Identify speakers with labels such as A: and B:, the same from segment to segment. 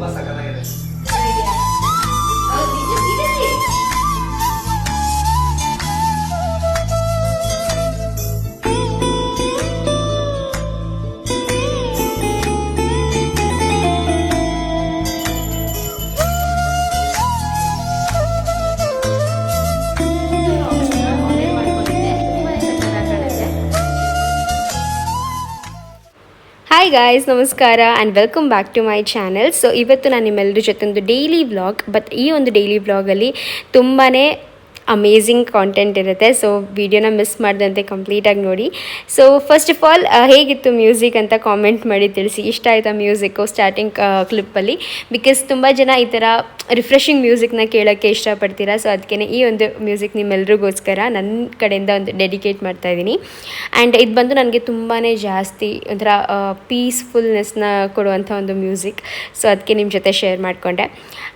A: ತುಂಬಾ ಸಖತ್ತಾಗಿದೆ.
B: Hi guys, ನಮಸ್ಕಾರ and welcome back to my channel. So ಇವತ್ತು ನಾನು ನಿಮ್ಮೆಲ್ಲರ ಜೊತೆ ಒಂದು ಡೈಲಿ ವ್ಲಾಗ್, ಬಟ್ ಈ ಒಂದು ಡೈಲಿ ವ್ಲಾಗಲ್ಲಿ ತುಂಬಾ ಅಮೇಝಿಂಗ್ ಕಾಂಟೆಂಟ್ ಇರುತ್ತೆ. ಸೊ ವಿಡಿಯೋನ ಮಿಸ್ ಮಾಡಿದಂತೆ ಕಂಪ್ಲೀಟಾಗಿ ನೋಡಿ. ಸೊ ಫಸ್ಟ್ ಆಫ್ ಆಲ್ ಹೇಗಿತ್ತು ಮ್ಯೂಸಿಕ್ ಅಂತ ಕಾಮೆಂಟ್ ಮಾಡಿ ತಿಳಿಸಿ. ಇಷ್ಟ ಆಯಿತಾ ಮ್ಯೂಸಿಕ್ಕು ಸ್ಟಾರ್ಟಿಂಗ್ ಕ್ಲಿಪ್ಪಲ್ಲಿ? ಬಿಕಾಸ್ ತುಂಬ ಜನ ಈ ಥರ ರಿಫ್ರೆಶಿಂಗ್ ಮ್ಯೂಸಿಕ್ನ ಕೇಳೋಕ್ಕೆ ಇಷ್ಟಪಡ್ತೀರಾ. ಸೊ ಅದಕ್ಕೆ ಈ ಒಂದು ಮ್ಯೂಸಿಕ್ ನಿಮ್ಮೆಲ್ರಿಗೋಸ್ಕರ ನನ್ನ ಕಡೆಯಿಂದ ಒಂದು ಡೆಡಿಕೇಟ್ ಮಾಡ್ತಾಯಿದ್ದೀನಿ. ಆ್ಯಂಡ್ ಇದು ಬಂದು ನನಗೆ ತುಂಬಾ ಜಾಸ್ತಿ ಒಂಥರ ಪೀಸ್ಫುಲ್ನೆಸ್ನ ಕೊಡುವಂಥ ಒಂದು ಮ್ಯೂಸಿಕ್. ಸೊ ಅದಕ್ಕೆ ನಿಮ್ಮ ಜೊತೆ ಶೇರ್ ಮಾಡಿಕೊಂಡೆ.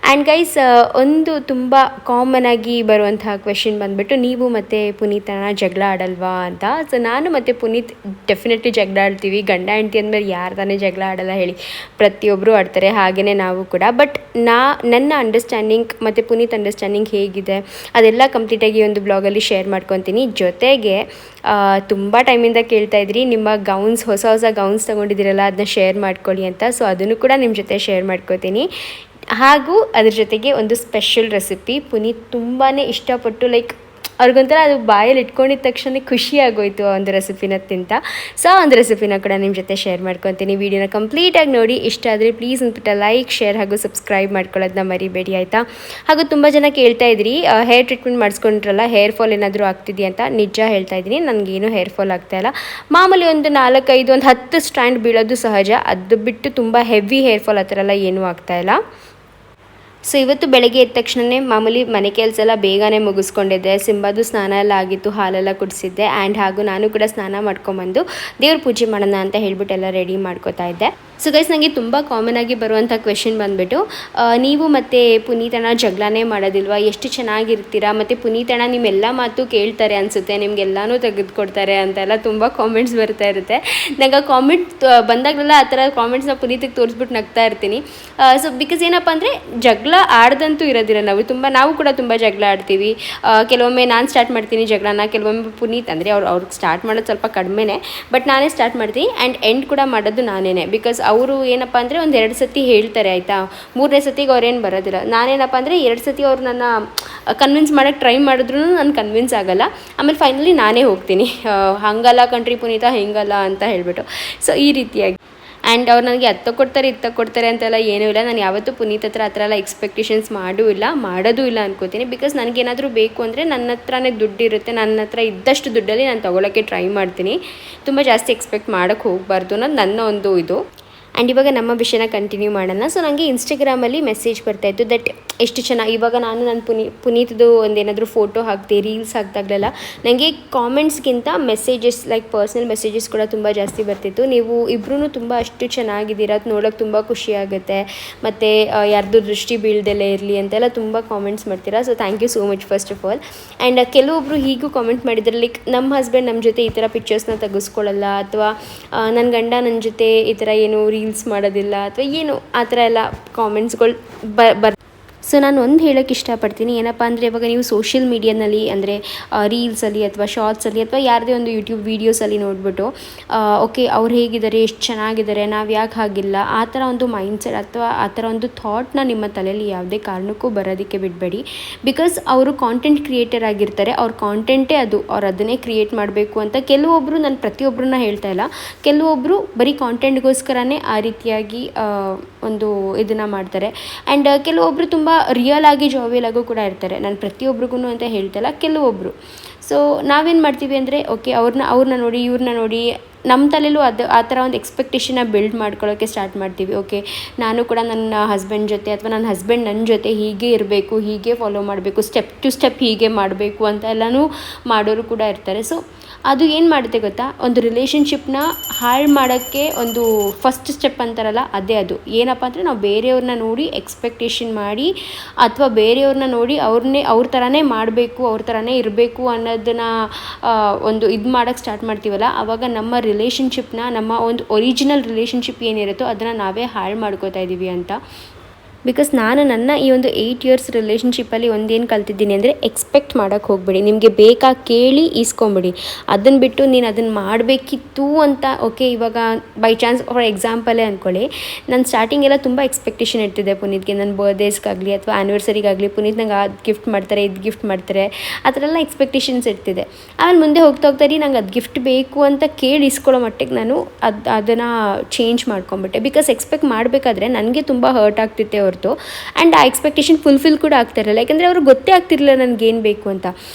B: ಆ್ಯಂಡ್ ಗೈಸ್, ಒಂದು ತುಂಬ ಕಾಮನ್ ಆಗಿ ಬರುವಂಥ ಕ್ವೆಶನ್ ಬಂದುಬಿಟ್ಟು, ನೀವು ಮತ್ತು ಪುನೀತನ ಜಗಳ ಆಡಲ್ವಾ ಅಂತ. ಸೊ ನಾನು ಮತ್ತು ಪುನೀತ್ ಡೆಫಿನೆಟ್ಲಿ ಜಗಳ ಆಡ್ತೀವಿ. ಗಂಡ ಹೆಂಡತಿ ಅಂದಮೇಲೆ ಯಾರು ತಾನೇ ಜಗಳ ಆಡಲ್ಲ ಹೇಳಿ, ಪ್ರತಿಯೊಬ್ಬರು ಆಡ್ತಾರೆ. ಹಾಗೆಯೇ ನಾವು ಕೂಡ. ಬಟ್ ನನ್ನ ಅಂಡರ್ಸ್ಟ್ಯಾಂಡಿಂಗ್ ಮತ್ತು ಪುನೀತ್ ಅಂಡರ್ಸ್ಟ್ಯಾಂಡಿಂಗ್ ಹೇಗಿದೆ ಅದೆಲ್ಲ ಕಂಪ್ಲೀಟಾಗಿ ಒಂದು ಬ್ಲಾಗಲ್ಲಿ ಶೇರ್ ಮಾಡ್ಕೊತೀನಿ. ಜೊತೆಗೆ ತುಂಬ ಟೈಮಿಂದ ಕೇಳ್ತಾ ಇದ್ರಿ ನಿಮ್ಮ ಗೌನ್ಸ್, ಹೊಸ ಗೌನ್ಸ್ ತೊಗೊಂಡಿದ್ದೀರಲ್ಲ ಅದನ್ನ ಶೇರ್ ಮಾಡ್ಕೊಳ್ಳಿ ಅಂತ. ಸೊ ಅದನ್ನು ಕೂಡ ನಿಮ್ಮ ಜೊತೆ ಶೇರ್ ಮಾಡ್ಕೋತೀನಿ. ಹಾಗೂ ಅದ್ರ ಜೊತೆಗೆ ಒಂದು ಸ್ಪೆಷಲ್ ರೆಸಿಪಿ. ಪುನೀತ್ ತುಂಬಾ ಇಷ್ಟಪಟ್ಟು, ಲೈಕ್ ಅವ್ರಿಗೊಂಥರ ಅದು ಬಾಯಲ್ಲಿ ಇಟ್ಕೊಂಡಿದ್ದ ತಕ್ಷಣ ಖುಷಿ ಆಗೋಯ್ತು ಆ ಒಂದು ರೆಸಿಪಿನ ತಿಂತ. ಸೊ ಆ ಒಂದು ರೆಸಿಪಿನ ಕೂಡ ನಿಮ್ಮ ಜೊತೆ ಶೇರ್ ಮಾಡ್ಕೊತೀನಿ. ವೀಡಿಯೋನ ಕಂಪ್ಲೀಟಾಗಿ ನೋಡಿ. ಇಷ್ಟ ಆದರೆ ಪ್ಲೀಸ್ ಅಂದ್ಬಿಟ್ಟು ಲೈಕ್, ಶೇರ್ ಹಾಗೂ ಸಬ್ಸ್ಕ್ರೈಬ್ ಮಾಡ್ಕೊಳ್ಳೋದನ್ನ ಮರಿಬೇಡಿ, ಆಯಿತಾ? ಹಾಗೂ ತುಂಬ ಜನ ಕೇಳ್ತಾ ಇದ್ರಿ ಹೇರ್ ಟ್ರೀಟ್ಮೆಂಟ್ ಮಾಡಿಸ್ಕೊಂಡ್ರಲ್ಲ, ಹೇರ್ ಫಾಲ್ ಏನಾದರೂ ಆಗ್ತಿದೆಯಾ ಅಂತ. ನಿಜ ಹೇಳ್ತಾ ಇದ್ದೀನಿ, ನನಗೇನು ಹೇರ್ ಫಾಲ್ ಆಗ್ತಾಯಿಲ್ಲ. ಮಾಮೂಲಿ ಒಂದು 4-5 ಒಂದು 10 ಸ್ಟ್ಯಾಂಡ್ ಬೀಳೋದು ಸಹಜ. ಅದು ಬಿಟ್ಟು ತುಂಬ ಹೆವಿ ಹೇರ್ ಫಾಲ್ ಆ ಥರ ಎಲ್ಲ ಏನೂ ಆಗ್ತಾಯಿಲ್ಲ. ಸೊ ಇವತ್ತು ಬೆಳಗ್ಗೆ ಎದ್ದ ತಕ್ಷಣವೇ ಮಾಮೂಲಿ ಮನೆ ಕೆಲಸ ಎಲ್ಲ ಬೇಗನೆ ಮುಗಿಸ್ಕೊಂಡಿದ್ದೆ. ಸಿಂಬಾದು ಸ್ನಾನ ಎಲ್ಲ ಆಗಿತ್ತು, ಹಾಲೆಲ್ಲ ಕುಡಿಸಿದ್ದೆ. ಆ್ಯಂಡ್ ಹಾಗೂ ನಾನು ಕೂಡ ಸ್ನಾನ ಮಾಡ್ಕೊಂಬಂದು ದೇವ್ರ ಪೂಜೆ ಮಾಡೋಣ ಅಂತ ಹೇಳ್ಬಿಟ್ಟು ಎಲ್ಲ ರೆಡಿ ಮಾಡ್ಕೋತಾ ಇದ್ದೆ. ಸೊ ಗೈಸ್, ನನಗೆ ತುಂಬ ಕಾಮನ್ ಆಗಿ ಬರುವಂಥ ಕ್ವೆಶನ್ ಬಂದುಬಿಟ್ಟು, ನೀವು ಮತ್ತು ಪುನೀತಣ್ಣ ಜಗಳನೇ ಮಾಡೋದಿಲ್ವಾ, ಎಷ್ಟು ಚೆನ್ನಾಗಿರ್ತೀರಾ, ಮತ್ತು ಪುನೀತಣ್ಣ ನಿಮ್ಮೆಲ್ಲ ಮಾತು ಕೇಳ್ತಾರೆ ಅನಿಸುತ್ತೆ, ನಿಮಗೆಲ್ಲನೂ ತೆಗೆದುಕೊಡ್ತಾರೆ ಅಂತೆಲ್ಲ ತುಂಬ ಕಾಮೆಂಟ್ಸ್ ಬರ್ತಾ ಇರುತ್ತೆ. ನಂಗೆ ಆ ಕಾಮೆಂಟ್ ಬಂದಾಗಲೆಲ್ಲ ಆ ಥರ ಕಾಮೆಂಟ್ಸ್ನ ಪುನೀತಿಗೆ ತೋರಿಸ್ಬಿಟ್ಟು ನಗ್ತಾ ಇರ್ತೀನಿ. ಸೊ ಬಿಕಾಸ್ ಏನಪ್ಪ ಅಂದರೆ, ಜಗಳ ಆಡ್ದಂತೂ ಇರೋದಿಲ್ಲ ನಾವು ಕೂಡ ತುಂಬ ಜಗಳ ಆಡ್ತೀವಿ. ಕೆಲವೊಮ್ಮೆ ನಾನು ಸ್ಟಾರ್ಟ್ ಮಾಡ್ತೀನಿ ಜಗಳನ, ಕೆಲವೊಮ್ಮೆ ಪುನೀತ್, ಅಂದರೆ ಅವ್ರಿಗೆ ಸ್ಟಾರ್ಟ್ ಮಾಡೋದು ಸ್ವಲ್ಪ ಕಡಿಮೆನೇ, ಬಟ್ ನಾನೇ ಸ್ಟಾರ್ಟ್ ಮಾಡ್ತೀನಿ. ಆ್ಯಂಡ್ ಎಂಡ್ ಕೂಡ ಮಾಡೋದು ನಾನೇ. ಬಿಕಾಸ್ ಅವರು ಏನಪ್ಪ ಅಂದರೆ ಒಂದು 2 ಸತಿ ಹೇಳ್ತಾರೆ, ಆಯಿತಾ? 3ನೇ ಸತಿಗೆ ಅವ್ರೇನು ಬರೋದಿಲ್ಲ. ನಾನೇನಪ್ಪ ಅಂದರೆ 2 ಸತಿ ಅವ್ರು ನನ್ನ ಕನ್ವಿನ್ಸ್ ಮಾಡೋಕ್ಕೆ ಟ್ರೈ ಮಾಡಿದ್ರು ನಾನು ಕನ್ವಿನ್ಸ್ ಆಗೋಲ್ಲ. ಆಮೇಲೆ ಫೈನಲಿ ನಾನೇ ಹೋಗ್ತೀನಿ, ಹಂಗಲ್ಲ ಕಂಟ್ರಿ ಪುನೀತ, ಹಿಂಗಲ್ಲ ಅಂತ ಹೇಳಿಬಿಟ್ಟು. ಸೊ ಈ ರೀತಿಯಾಗಿ. ಆ್ಯಂಡ್ ಅವ್ರು ನನಗೆ ಅದು ಕೊಡ್ತಾರೆ ಅಂತೆಲ್ಲ ಏನೂ ಇಲ್ಲ. ನಾನು ಯಾವತ್ತೂ ಪುನೀತ್ ಹತ್ರ ಆ ಥರ ಎಲ್ಲ ಎಕ್ಸ್ಪೆಕ್ಟೇಷನ್ಸ್ ಮಾಡೋದೂ ಇಲ್ಲ ಅನ್ಕೋತೀನಿ. ಬಿಕಾಸ್ ನನಗೇನಾದರೂ ಬೇಕು ಅಂದರೆ ನನ್ನ ಹತ್ರನೇ ದುಡ್ಡಿರುತ್ತೆ, ನನ್ನ ಹತ್ರ ಇದ್ದಷ್ಟು ದುಡ್ಡಲ್ಲಿ ನಾನು ತೊಗೊಳಕ್ಕೆ ಟ್ರೈ ಮಾಡ್ತೀನಿ. ತುಂಬ ಜಾಸ್ತಿ ಎಕ್ಸ್ಪೆಕ್ಟ್ ಮಾಡೋಕ್ಕೆ ಹೋಗಬಾರ್ದು ಅನ್ನೋದು ನನ್ನ ಒಂದು ಇದು. ಆ್ಯಂಡ್ ಇವಾಗ ನಮ್ಮ ವಿಷಯನ ಕಂಟಿನ್ಯೂ ಮಾಡೋಣ. ಸೊ ನನಗೆ ಇನ್ಸ್ಟಾಗ್ರಾಮಲ್ಲಿ ಮೆಸೇಜ್ ಬರ್ತಾಯಿತ್ತು ದಟ್ ಎಷ್ಟು ಚೆನ್ನಾಗಿ, ಇವಾಗ ನಾನು ನನ್ನ ಪುನೀತ್ದು ಒಂದೇನಾದರೂ ಫೋಟೋ ಹಾಕ್ತೆ, ರೀಲ್ಸ್ ಹಾಕ್ದಾಗಲೆಲ್ಲ ನನಗೆ ಕಾಮೆಂಟ್ಸ್ಗಿಂತ ಮೆಸೇಜಸ್, ಲೈಕ್ ಪರ್ಸ್ನಲ್ ಮೆಸೇಜಸ್ ಕೂಡ ತುಂಬ ಜಾಸ್ತಿ ಬರ್ತಿತ್ತು. ನೀವು ಇಬ್ಬರೂ ತುಂಬ ಅಷ್ಟು ಚೆನ್ನಾಗಿದ್ದೀರ, ಅದು ನೋಡೋಕ್ಕೆ ತುಂಬ ಖುಷಿಯಾಗುತ್ತೆ, ಮತ್ತು ಯಾರ್ದು ದೃಷ್ಟಿ ಬೀಳ್ದೆಲ್ಲೇ ಇರಲಿ ಅಂತೆಲ್ಲ ತುಂಬ ಕಾಮೆಂಟ್ಸ್ ಮಾಡ್ತೀರಾ. So thank you so much first of all. And ಕೆಲವೊಬ್ಬರು ಹೀಗೂ ಕಾಮೆಂಟ್ ಮಾಡಿದ್ರೆ, ಲೈಕ್ ನಮ್ಮ ಹಸ್ಬೆಂಡ್ ನಮ್ಮ ಜೊತೆ ಈ ಥರ ಪಿಕ್ಚರ್ಸ್ನ ತೆಗೆಸ್ಕೊಳ್ಳಲ್ಲ, ಅಥವಾ ನನ್ನ ಗಂಡ ನನ್ನ ಜೊತೆ ಈ ಥರ ಏನು ರೀಲ್ಸ್ ಮಾಡೋದಿಲ್ಲ, ಅಥವಾ ಏನು ಆ ಥರ ಎಲ್ಲ ಕಾಮೆಂಟ್ಸ್ಗಳು ಬರ್ ಸೊ ನಾನು ಒಂದು ಹೇಳೋಕ್ಕೆ ಇಷ್ಟಪಡ್ತೀನಿ. ಏನಪ್ಪ ಅಂದರೆ, ಇವಾಗ ನೀವು ಸೋಷಿಯಲ್ ಮೀಡಿಯಾನಲ್ಲಿ ಅಂದರೆ ರೀಲ್ಸಲ್ಲಿ ಅಥವಾ ಶಾರ್ಟ್ಸಲ್ಲಿ ಅಥವಾ ಯಾರದೇ ಒಂದು ಯೂಟ್ಯೂಬ್ ವೀಡಿಯೋಸಲ್ಲಿ ನೋಡಿಬಿಟ್ಟು ಓಕೆ ಅವ್ರು ಹೇಗಿದ್ದಾರೆ, ಎಷ್ಟು ಚೆನ್ನಾಗಿದ್ದಾರೆ, ನಾವು ಯಾಕೆ ಹಾಗಿಲ್ಲ, ಆ ಥರ ಒಂದು ಮೈಂಡ್ಸೆಟ್ ಅಥವಾ ಆ ಥರ ಒಂದು ಥಾಟ್ನ ನಿಮ್ಮ ತಲೆಯಲ್ಲಿ ಯಾವುದೇ ಕಾರಣಕ್ಕೂ ಬರೋದಕ್ಕೆ ಬಿಡಬೇಡಿ. ಬಿಕಾಸ್ ಅವರು ಕಾಂಟೆಂಟ್ ಕ್ರಿಯೇಟರ್ ಆಗಿರ್ತಾರೆ, ಅವ್ರ ಕಾಂಟೆಂಟೇ ಅದು, ಅವ್ರು ಅದನ್ನೇ ಕ್ರಿಯೇಟ್ ಮಾಡಬೇಕು ಅಂತ. ಕೆಲವೊಬ್ಬರು, ನಾನು ಪ್ರತಿಯೊಬ್ಬರನ್ನ ಹೇಳ್ತಾ ಇಲ್ಲ, ಕೆಲವೊಬ್ಬರು ಬರೀ ಕಾಂಟೆಂಟ್ಗೋಸ್ಕರನೇ ಆ ರೀತಿಯಾಗಿ ಒಂದು ಇದನ್ನು ಮಾಡ್ತಾರೆ. ಆ್ಯಂಡ್ ಕೆಲವೊಬ್ಬರು ತುಂಬ ರಿಯಲ್ ಆಗಿ ಜಾವಿಯಲ್ ಆಗು ಕೂಡ ಇರ್ತಾರೆ. ನಾನು ಪ್ರತಿಯೊಬ್ಬರಿಗೂ ಅಂತ ಹೇಳ್ತಲ್ಲ, ಕೆಲವೊಬ್ಬರು. ಸೊ ನಾವೇನು ಮಾಡ್ತೀವಿ ಅಂದರೆ, ಓಕೆ ಅವ್ರನ್ನ ನೋಡಿ ಇವ್ರನ್ನ ನೋಡಿ ನಮ್ಮ ತಲೆಯಲ್ಲೂ ಆ ಥರ ಒಂದು ಎಕ್ಸ್ಪೆಕ್ಟೇಷನ್ನ ಬಿಲ್ಡ್ ಮಾಡ್ಕೊಳ್ಳೋಕ್ಕೆ ಸ್ಟಾರ್ಟ್ ಮಾಡ್ತೀವಿ. ಓಕೆ, ನಾನು ಕೂಡ ನನ್ನ ಹಸ್ಬೆಂಡ್ ಜೊತೆ ಅಥವಾ ನನ್ನ ಹಸ್ಬೆಂಡ್ ನನ್ನ ಜೊತೆ ಹೀಗೆ ಇರಬೇಕು, ಹೀಗೆ ಫಾಲೋ ಮಾಡಬೇಕು, ಸ್ಟೆಪ್ ಟು ಸ್ಟೆಪ್ ಹೀಗೆ ಮಾಡಬೇಕು ಅಂತ ಎಲ್ಲನೂ ಮಾಡೋರು ಕೂಡ ಇರ್ತಾರೆ. ಸೊ ಅದು ಏನು ಮಾಡುತ್ತೆ ಗೊತ್ತಾ, ಒಂದು ರಿಲೇಷನ್ಶಿಪ್ನ ಹಾಳು ಮಾಡೋಕ್ಕೆ ಒಂದು ಫಸ್ಟ್ ಸ್ಟೆಪ್ ಅಂತಾರಲ್ಲ, ಅದೇ ಅದು. ಏನಪ್ಪ ಅಂದರೆ, ನಾವು ಬೇರೆಯವ್ರನ್ನ ನೋಡಿ ಎಕ್ಸ್ಪೆಕ್ಟೇಷನ್ ಮಾಡಿ ಅಥವಾ ಬೇರೆಯವ್ರನ್ನ ನೋಡಿ ಅವ್ರ ಥರನೇ ಮಾಡಬೇಕು, ಅವ್ರ ಥರನೇ ಇರಬೇಕು ಅನ್ನೋದನ್ನು ಒಂದು ಇದು ಮಾಡೋಕ್ಕೆ ಸ್ಟಾರ್ಟ್ ಮಾಡ್ತೀವಲ್ಲ, ಆವಾಗ ನಮ್ಮ ರಿಲೇಷನ್ಶಿಪ್ನ, ನಮ್ಮ ಒಂದು ಒರಿಜಿನಲ್ ರಿಲೇಷನ್ಶಿಪ್ ಏನಿರುತ್ತೋ ಅದನ್ನು ನಾವೇ ಹಾಳು ಮಾಡ್ಕೋತಾ ಇದ್ದೀವಿ ಅಂತ. ಬಿಕಾಸ್ ನಾನು ನನ್ನ ಈ ಒಂದು 8 ಇಯರ್ಸ್ ರಿಲೇಷನ್ಶಿಪ್ಪಲ್ಲಿ ಒಂದೇನು ಕಲ್ತಿದ್ದೀನಿ ಅಂದರೆ ಎಕ್ಸ್ಪೆಕ್ಟ್ ಮಾಡೋಕ್ಕೆ ಹೋಗ್ಬೇಡಿ. ನಿಮಗೆ ಬೇಕಾ ಕೇಳಿ ಈಸ್ಕೊಂಬಿಡಿ. ಅದನ್ನು ಬಿಟ್ಟು ನೀನು ಅದನ್ನು ಮಾಡಬೇಕಿತ್ತು ಅಂತ ಓಕೆ ಇವಾಗ ಬೈ ಚಾನ್ಸ್ ಫಾರ್ ಎಕ್ಸಾಂಪಲೇ ಅಂದ್ಕೊಳ್ಳಿ, ನಾನು ಸ್ಟಾರ್ಟಿಂಗ್ ಎಲ್ಲ ತುಂಬ ಎಕ್ಸ್ಪೆಕ್ಟೇಷನ್ ಇರ್ತಿದ್ದೆ ಪುನೀತ್ಗೆ. ನನ್ನ ಬರ್ಡೇಸ್ಗಾಗಲಿ ಅಥವಾ ಆ್ಯನಿವರ್ಸರಿಗಾಗಲಿ ಪುನೀತ್ ನಂಗೆ ಅದು ಗಿಫ್ಟ್ ಮಾಡ್ತಾರೆ, ಇದು ಗಿಫ್ಟ್ ಮಾಡ್ತಾರೆ, ಆ ಥರ ಎಲ್ಲ ಎಕ್ಸ್ಪೆಕ್ಟೇಷನ್ಸ್ ಇರ್ತಿದೆ. ಆಮೇಲೆ ಮುಂದೆ ಹೋಗ್ತಾ ಹೋಗ್ತಾ ನಂಗೆ ಅದು ಗಿಫ್ಟ್ ಬೇಕು ಅಂತ ಕೇಳಿ ಇಸ್ಕೊಳ್ಳೋ ಮಟ್ಟಿಗೆ ನಾನು ಅದನ್ನು ಚೇಂಜ್ ಮಾಡ್ಕೊಂಬಿಟ್ಟೆ. ಬಿಕಾಸ್ ಎಕ್ಸ್ಪೆಕ್ಟ್ ಮಾಡಬೇಕಾದ್ರೆ ನನಗೆ ತುಂಬ ಹರ್ಟ್ ಆಗ್ತಿತ್ತೆ ಹೊರತು ಆ್ಯಂಡ್ ಆ ಎಕ್ಸ್ಪೆಕ್ಟೇಷನ್ ಫುಲ್ಫಿಲ್ ಕೂಡ ಆಗ್ತಿರಲ್ಲ. ಯಾಕಂದರೆ ಅವ್ರಿಗೆ ಗೊತ್ತೇ ಆಗ್ತಿರಲಿಲ್ಲ ನನಗೇನು ಬೇಕು ಅಂತ.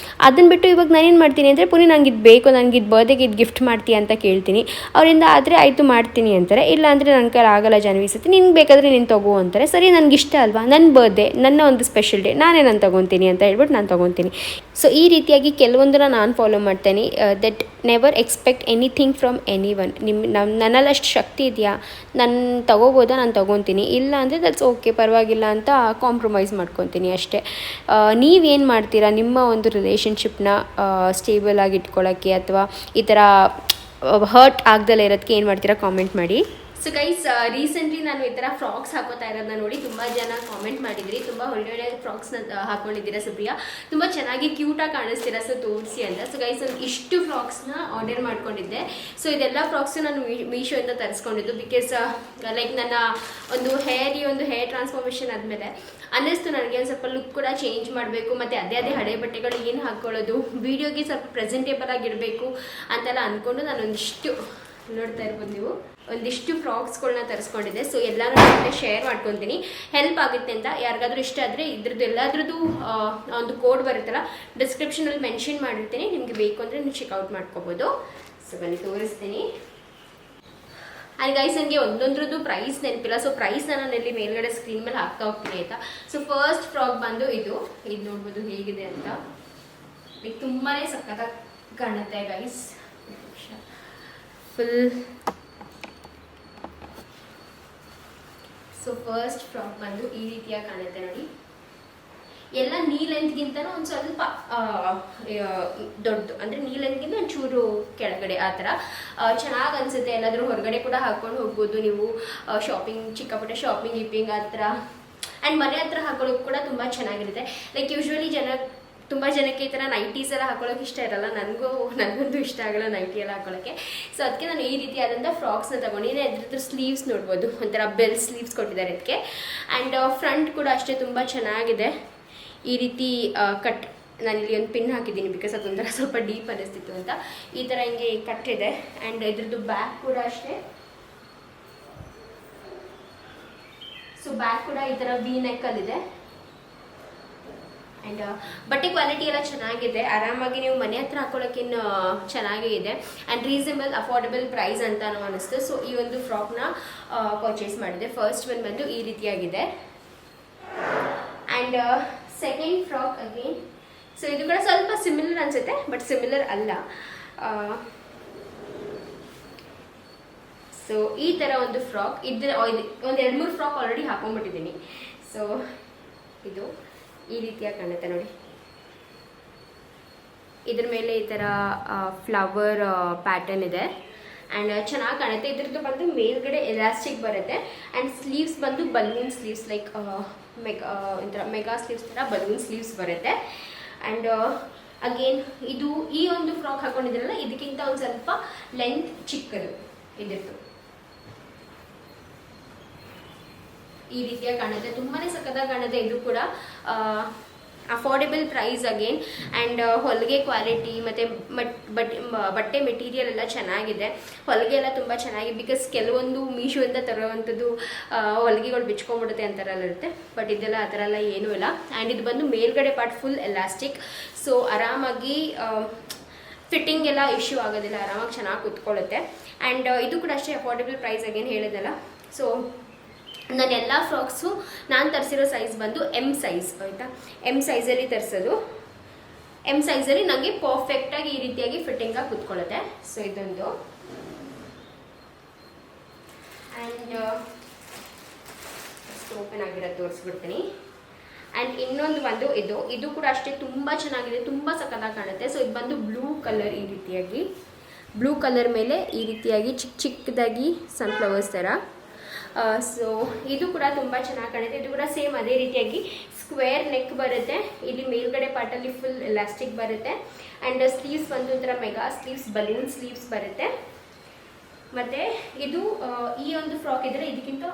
B: ಅದನ್ನು ಬಿಟ್ಟು ಇವಾಗ ನಾನೇನು ಮಾಡ್ತೀನಿ ಅಂದರೆ ಪುನೀತ್ ನಂಗೆ ಇದು ಬೇಕು, ನನಗೆ ಇದು ಬರ್ಡೇಗೆ ಇದು ಗಿಫ್ಟ್ ಮಾಡ್ತೀಯ ಅಂತ ಕೇಳ್ತೀನಿ. ಅವರಿಂದ ಆದರೆ ಆಯಿತು ಮಾಡ್ತೀನಿ ಅಂತಾರೆ. ಇಲ್ಲ ಅಂದರೆ ನನ್ನ ಕೈಲಿ ಆಗಲ್ಲ ಜಾನ್ವಿ ಸತಿ, ನಿನ್ಗೆ ಬೇಕಾದರೆ ನೀನು ತಗೋ ಅಂತಾರೆ. ಸರಿ, ನನಗೆ ಇಷ್ಟ ಅಲ್ವಾ, ನನ್ನ ಬರ್ಡೇ, ನನ್ನ ಒಂದು ಸ್ಪೆಷಲ್ ಡೇ, ನಾನು ತೊಗೊತೀನಿ ಅಂತ ಹೇಳ್ಬಿಟ್ಟು ನಾನು ತೊಗೊತೀನಿ. ಸೊ ಈ ರೀತಿಯಾಗಿ ಕೆಲವೊಂದನ್ನು ನಾನು ಫಾಲೋ ಮಾಡ್ತೇನೆ. That never expect anything from any one. ನನ್ನಲ್ಲಿ ಅಷ್ಟು ಶಕ್ತಿ ಇದೆಯಾ, ನಾನು ತೊಗೋಬೋದಾ, ನಾನು ತೊಗೊತೀನಿ. ಇಲ್ಲ ಅಂದರೆ ದಟ್ಸ್ ಓಕೆ, ಪರವಾಗಿಲ್ಲ ಅಂತ ಕಾಂಪ್ರಮೈಸ್ ಮಾಡ್ಕೊತೀನಿ ಅಷ್ಟೇ. ನೀವೇನು ಮಾಡ್ತೀರಾ ನಿಮ್ಮ ಒಂದು ರಿಲೇಷನ್ಶಿಪ್ನ ಸ್ಟೇಬಲ್ ಆಗಿ ಇಟ್ಕೊಳ್ಳೋಕ್ಕೆ ಅಥವಾ ಈ ಥರ ಹರ್ಟ್ ಆಗ್ದಲೇ ಇರೋದಕ್ಕೆ ಏನು ಮಾಡ್ತೀರಾ ಕಾಮೆಂಟ್ ಮಾಡಿ. ಸೊ ಗೈಸ್, ರೀಸೆಂಟ್ಲಿ ನಾನು ಈ ಥರ ಫ್ರಾಕ್ಸ್ ಹಾಕೋತಾ ಇರೋದನ್ನ ನೋಡಿ ತುಂಬ ಜನ ಕಾಮೆಂಟ್ ಮಾಡಿದ್ರಿ. ತುಂಬ ಒಳ್ಳೊಳ್ಳೆ ಫ್ರಾಕ್ಸ್ನ ಹಾಕ್ಕೊಂಡಿದ್ದೀರಾ ಸುಪ್ರಿಯಾ, ತುಂಬ ಚೆನ್ನಾಗಿ ಕ್ಯೂಟಾಗಿ ಕಾಣಿಸ್ತೀರಾ, ಸೊ ತೋರಿಸಿ ಅಂತ. ಸೊ ಗೈಸ್, ನಾನು ಇಷ್ಟು ಫ್ರಾಕ್ಸ್ನ ಆರ್ಡರ್ ಮಾಡ್ಕೊಂಡಿದ್ದೆ. ಸೊ ಇದೆಲ್ಲ ಫ್ರಾಕ್ಸು ನಾನು ಮೀಶೋಯಿಂದ ತರಿಸ್ಕೊಂಡಿದ್ದು. ಬಿಕಾಸ್ ಲೈಕ್ ನನ್ನ ಒಂದು ಹೇರ್ ಟ್ರಾನ್ಸ್ಫಾರ್ಮೇಷನ್ ಆದಮೇಲೆ ಅನ್ನಿಸ್ತು ನನಗೆ ಒಂದು ಸ್ವಲ್ಪ ಲುಕ್ ಕೂಡ ಚೇಂಜ್ ಮಾಡಬೇಕು, ಮತ್ತು ಅದೇ ಹಳೆ ಬಟ್ಟೆಗಳು ಏನು ಹಾಕ್ಕೊಳ್ಳೋದು, ವೀಡಿಯೋಗೆ ಸ್ವಲ್ಪ ಪ್ರೆಸೆಂಟೇಬಲ್ ಆಗಿರಬೇಕು ಅಂತೆಲ್ಲ ಅಂದ್ಕೊಂಡು ನಾನು ಒಂದಿಷ್ಟು ನೋಡ್ತಾ ಇರ್ಬೋದು ನೀವು, ಒಂದಿಷ್ಟು ಫ್ರಾಕ್ಸ್ಗಳನ್ನ ತರಿಸ್ಕೊಂಡಿದ್ದೆ. ಸೊ ಎಲ್ಲನೂ ಜೊತೆ ಶೇರ್ ಮಾಡ್ಕೊತೀನಿ, ಹೆಲ್ಪ್ ಆಗುತ್ತೆ ಅಂತ. ಯಾರಿಗಾದ್ರೂ ಇಷ್ಟ ಆದರೆ ಇದ್ರದ್ದು ಎಲ್ಲದ್ರದ್ದು ಒಂದು ಕೋಡ್ ಬರುತ್ತಲ್ಲ, ಡಿಸ್ಕ್ರಿಪ್ಷನಲ್ಲಿ ಮೆನ್ಷನ್ ಮಾಡಿರ್ತೀನಿ, ನಿಮಗೆ ಬೇಕು ಅಂದರೆ ನೀವು ಚೆಕ್ಔಟ್ ಮಾಡ್ಕೋಬೋದು. ಸೊ ಬನ್ನಿ ತೋರಿಸ್ತೀನಿ. ಆ್ಯಂಡ್ ಗೈಸ್, ನನಗೆ ಒಂದೊಂದ್ರದ್ದು ಪ್ರೈಸ್ ನೆನಪಿಲ್ಲ. ಸೊ ಪ್ರೈಸ್ ನಾನು ಇಲ್ಲಿ ಮೇಲ್ಗಡೆ ಸ್ಕ್ರೀನ್ ಮೇಲೆ ಹಾಕ್ತಾ ಹೋಗ್ತೀನಿ ಆಯಿತಾ. ಸೊ ಫಸ್ಟ್ ಫ್ರಾಕ್ ಬಂದು ಇದು ನೋಡ್ಬೋದು ಹೇಗಿದೆ ಅಂತ. ಇದು ತುಂಬಾ ಸಖತ್ತಾಗಿ ಕಾಣುತ್ತೆ guys. Full so first frock ಬಂದು ಈ ರೀತಿಯಾಗಿ ಕಾಣುತ್ತೆ ನೋಡಿ. ಎಲ್ಲ ನೀ ಲೆಂತ್ಗಿಂತನೂ ಒಂದು ಸ್ವಲ್ಪ ದೊಡ್ಡದು, ಅಂದರೆ ನೀ ಲೆಂತ್ಗಿಂತ ಒಂಚೂರು ಕೆಳಗಡೆ ಆ ಥರ ಚೆನ್ನಾಗಿ ಅನಿಸುತ್ತೆ. ಎಲ್ಲಾದರೂ ಹೊರಗಡೆ ಕೂಡ ಹಾಕ್ಕೊಂಡು ಹೋಗ್ಬೋದು ನೀವು, ಚಿಕ್ಕಪುಟ್ಟ ಶಾಪಿಂಗ್ ಗಿಪ್ಪಿಂಗ್ ಆ ಥರ. ಆ್ಯಂಡ್ ಮನೆ ಹತ್ರ ಹಾಕೊಳ್ಳೋಕೆ ಕೂಡ ತುಂಬ ಚೆನ್ನಾಗಿರುತ್ತೆ. ಲೈಕ್ ಯೂಶ್ವಲಿ ತುಂಬ ಜನಕ್ಕೆ ಈ ಥರ ನೈಟೀಸ್ ಎಲ್ಲ ಹಾಕೊಳ್ಳೋಕೆ ಇಷ್ಟ ಇರಲ್ಲ. ನನಗಂತೂ ಇಷ್ಟ ಆಗಲ್ಲ ನೈಟಿ ಎಲ್ಲ ಹಾಕೊಳ್ಳೋಕ್ಕೆ. ಸೊ ಅದಕ್ಕೆ ನಾನು ಈ ರೀತಿಯಾದಂಥ ಫ್ರಾಕ್ಸ್ನ ತೊಗೊಂಡಿದ್ದೀನಿ. ಅದ್ರದ್ದು ಸ್ಲೀವ್ಸ್ ನೋಡ್ಬೋದು, ಒಂಥರ ಬೆಲ್ ಸ್ಲೀವ್ಸ್ ಕೊಟ್ಟಿದ್ದಾರೆ ಅದಕ್ಕೆ. ಆ್ಯಂಡ್ ಫ್ರಂಟ್ ಕೂಡ ಅಷ್ಟೇ ತುಂಬ ಚೆನ್ನಾಗಿದೆ. ಈ ರೀತಿ ಕಟ್, ನಾನಿಲ್ಲಿ ಒಂದು ಪಿನ್ ಹಾಕಿದ್ದೀನಿ ಬಿಕಾಸ್ ಅದೊಂಥರ ಸ್ವಲ್ಪ ಡೀಪ್ ಅನ್ನಿಸ್ತಿತ್ತು ಅಂತ. ಈ ಥರ ಹಿಂಗೆ ಕಟ್ ಇದೆ. ಆ್ಯಂಡ್ ಇದ್ರದ್ದು ಬ್ಯಾಕ್ ಕೂಡ ಅಷ್ಟೇ. ಸೊ ಬ್ಯಾಕ್ ಕೂಡ ಈ ಥರ ವಿ ನೆಕ್ಕಲ್ಲಿದೆ. ಆ್ಯಂಡ್ ಬಟ್ಟೆ ಕ್ವಾಲಿಟಿ ಎಲ್ಲ ಚೆನ್ನಾಗಿದೆ. ಆರಾಮಾಗಿ ನೀವು ಮನೆ ಹತ್ರ ಹಾಕೊಳ್ಳೋಕ್ಕೇನು ಚೆನ್ನಾಗೇ ಇದೆ. ಆ್ಯಂಡ್ ರೀಸನಬಲ್ ಅಫೋರ್ಡೆಬಲ್ ಪ್ರೈಸ್ ಅಂತಾನು ಅನ್ನಿಸ್ತು. ಸೊ ಈ ಒಂದು ಫ್ರಾಕ್ನ ಪರ್ಚೇಸ್ ಮಾಡಿದೆ. ಫಸ್ಟ್ ಒನ್ ಬಂದು ಈ ರೀತಿಯಾಗಿದೆ. And second frock again, so ಇದು ಕೂಡ ಸ್ವಲ್ಪ ಸಿಮಿಲರ್ ಅನಿಸುತ್ತೆ, ಬಟ್ ಸಿಮಿಲರ್ ಅಲ್ಲ. ಸೊ ಈ ಥರ ಒಂದು ಫ್ರಾಕ್ ಇದು ಒಂದು 2-3 ಫ್ರಾಕ್ ಆಲ್ರೆಡಿ ಹಾಕೊಂಡ್ಬಿಟ್ಟಿದ್ದೀನಿ. ಸೊ ಇದು ಈ ರೀತಿಯಾಗಿ ಕಾಣುತ್ತೆ ನೋಡಿ. ಇದ್ರ ಮೇಲೆ ಈ ಥರ ಫ್ಲವರ್ ಪ್ಯಾಟರ್ನ್ ಇದೆ. ಆ್ಯಂಡ್ ಚೆನ್ನಾಗಿ ಕಾಣುತ್ತೆ. ಇದ್ರದ್ದು ಬಂದು ಮೇಲ್ಗಡೆ ಎಲಾಸ್ಟಿಕ್ ಬರುತ್ತೆ. ಆ್ಯಂಡ್ ಸ್ಲೀವ್ಸ್ ಬಂದು balloon sleeves, like mega sleeves ಥರ ಬಲೂನ್ ಸ್ಲೀವ್ಸ್ ಬರುತ್ತೆ. ಆ್ಯಂಡ್ ಅಗೇನ್ ಇದು ಈ ಒಂದು ಫ್ರಾಕ್ ಹಾಕೊಂಡಿದ್ರಲ್ಲ, ಇದಕ್ಕಿಂತ ಒಂದು ಸ್ವಲ್ಪ ಲೆಂತ್ ಚಿಕ್ಕದು ಇದ್ರದ್ದು. ಈ ರೀತಿಯಾಗಿ ಕಾಣುತ್ತೆ, ತುಂಬಾ ಸಖತ್ತಾಗಿ ಕಾಣುತ್ತೆ. ಇದು ಕೂಡ ಅಫೋರ್ಡೆಬಲ್ ಪ್ರೈಸ್ ಅಗೇನ್. ಆ್ಯಂಡ್ ಹೊಲಿಗೆ ಕ್ವಾಲಿಟಿ ಮತ್ತು ಬಟ್ಟೆ ಮೆಟೀರಿಯಲ್ ಎಲ್ಲ ಚೆನ್ನಾಗಿದೆ. ಹೊಲಿಗೆ ಎಲ್ಲ ತುಂಬ ಚೆನ್ನಾಗಿದೆ. ಬಿಕಾಸ್ ಕೆಲವೊಂದು ಮೀಶೋಯಿಂದ ತರೋವಂಥದ್ದು ಹೊಲಿಗೆಗಳು ಬಿಚ್ಕೊಂಡ್ಬಿಡುತ್ತೆ ಅಂತಾರೆಲ್ಲ ಇರುತ್ತೆ, ಬಟ್ ಇದೆಲ್ಲ ಆ ಥರ ಎಲ್ಲ ಏನೂ ಇಲ್ಲ. ಆ್ಯಂಡ್ ಇದು ಬಂದು ಮೇಲ್ಗಡೆ ಪಾರ್ಟ್ ಫುಲ್ ಎಲಾಸ್ಟಿಕ್. ಸೊ ಆರಾಮಾಗಿ ಫಿಟ್ಟಿಂಗ್ ಎಲ್ಲ ಇಶ್ಯೂ ಆಗೋದಿಲ್ಲ, ಆರಾಮಾಗಿ ಚೆನ್ನಾಗಿ ಕೂತ್ಕೊಳ್ಳುತ್ತೆ. ಆ್ಯಂಡ್ ಇದು ಕೂಡ ಅಷ್ಟೇ ಅಫೋರ್ಡೆಬಲ್ ಪ್ರೈಸ್ ಅಗೇನ್ ಹೇಳಿದ್ನಲ್ಲ. ಸೊ ನಾನೆಲ್ಲ ಫ್ರಾಕ್ಸು ನಾನು ತರಿಸಿರೋ ಸೈಜ್ ಬಂದು ಎಮ್ ಸೈಜ್ ಆಯಿತಾ. ಎಮ್ ಸೈಜಲ್ಲಿ ತರಿಸೋದು. ಎಮ್ ಸೈಜಲ್ಲಿ ನನಗೆ ಪರ್ಫೆಕ್ಟಾಗಿ ಈ ರೀತಿಯಾಗಿ ಫಿಟ್ಟಿಂಗಾಗಿ ಕೂತ್ಕೊಳ್ಳುತ್ತೆ. ಸೊ ಇದೊಂದು. ಆ್ಯಂಡ್ ಓಪನ್ ಆಗಿರೋದು ತೋರಿಸ್ಬಿಡ್ತೀನಿ. ಆ್ಯಂಡ್ ಇನ್ನೊಂದು ಬಂದು ಇದು ಕೂಡ ಅಷ್ಟೇ ತುಂಬ ಚೆನ್ನಾಗಿದೆ, ತುಂಬ ಸಖತ್ತಾಗಿ ಕಾಣುತ್ತೆ. ಸೊ ಇದು ಬಂದು ಬ್ಲೂ ಕಲರ್, ಈ ರೀತಿಯಾಗಿ ಬ್ಲೂ ಕಲರ್ ಮೇಲೆ ಈ ರೀತಿಯಾಗಿ ಚಿಕ್ಕದಾಗಿ ಸನ್ಫ್ಲವರ್ಸ್ ಥರ ಸೊ ಇದು ಕೂಡ ತುಂಬ ಚೆನ್ನಾಗಿ ಕಾಣುತ್ತೆ. ಇದು ಕೂಡ ಸೇಮ್ ಅದೇ ರೀತಿಯಾಗಿ ಸ್ಕ್ವೇರ್ ನೆಕ್ ಬರುತ್ತೆ. ಇಲ್ಲಿ ಮೇಲ್ಗಡೆ ಪಾರ್ಟಲ್ಲಿ ಫುಲ್ ಎಲಾಸ್ಟಿಕ್ ಬರುತ್ತೆ. ಆ್ಯಂಡ್ ಸ್ಲೀವ್ಸ್ ಒಂದು ಒಂಥರ ಮೆಗಾ ಸ್ಲೀವ್ಸ್, ಬಲೂನ್ ಸ್ಲೀವ್ಸ್ ಬರುತ್ತೆ. ಮತ್ತು ಇದು ಈ ಒಂದು ಫ್ರಾಕ್ ಇದ್ದರೆ ಇದಕ್ಕಿಂತ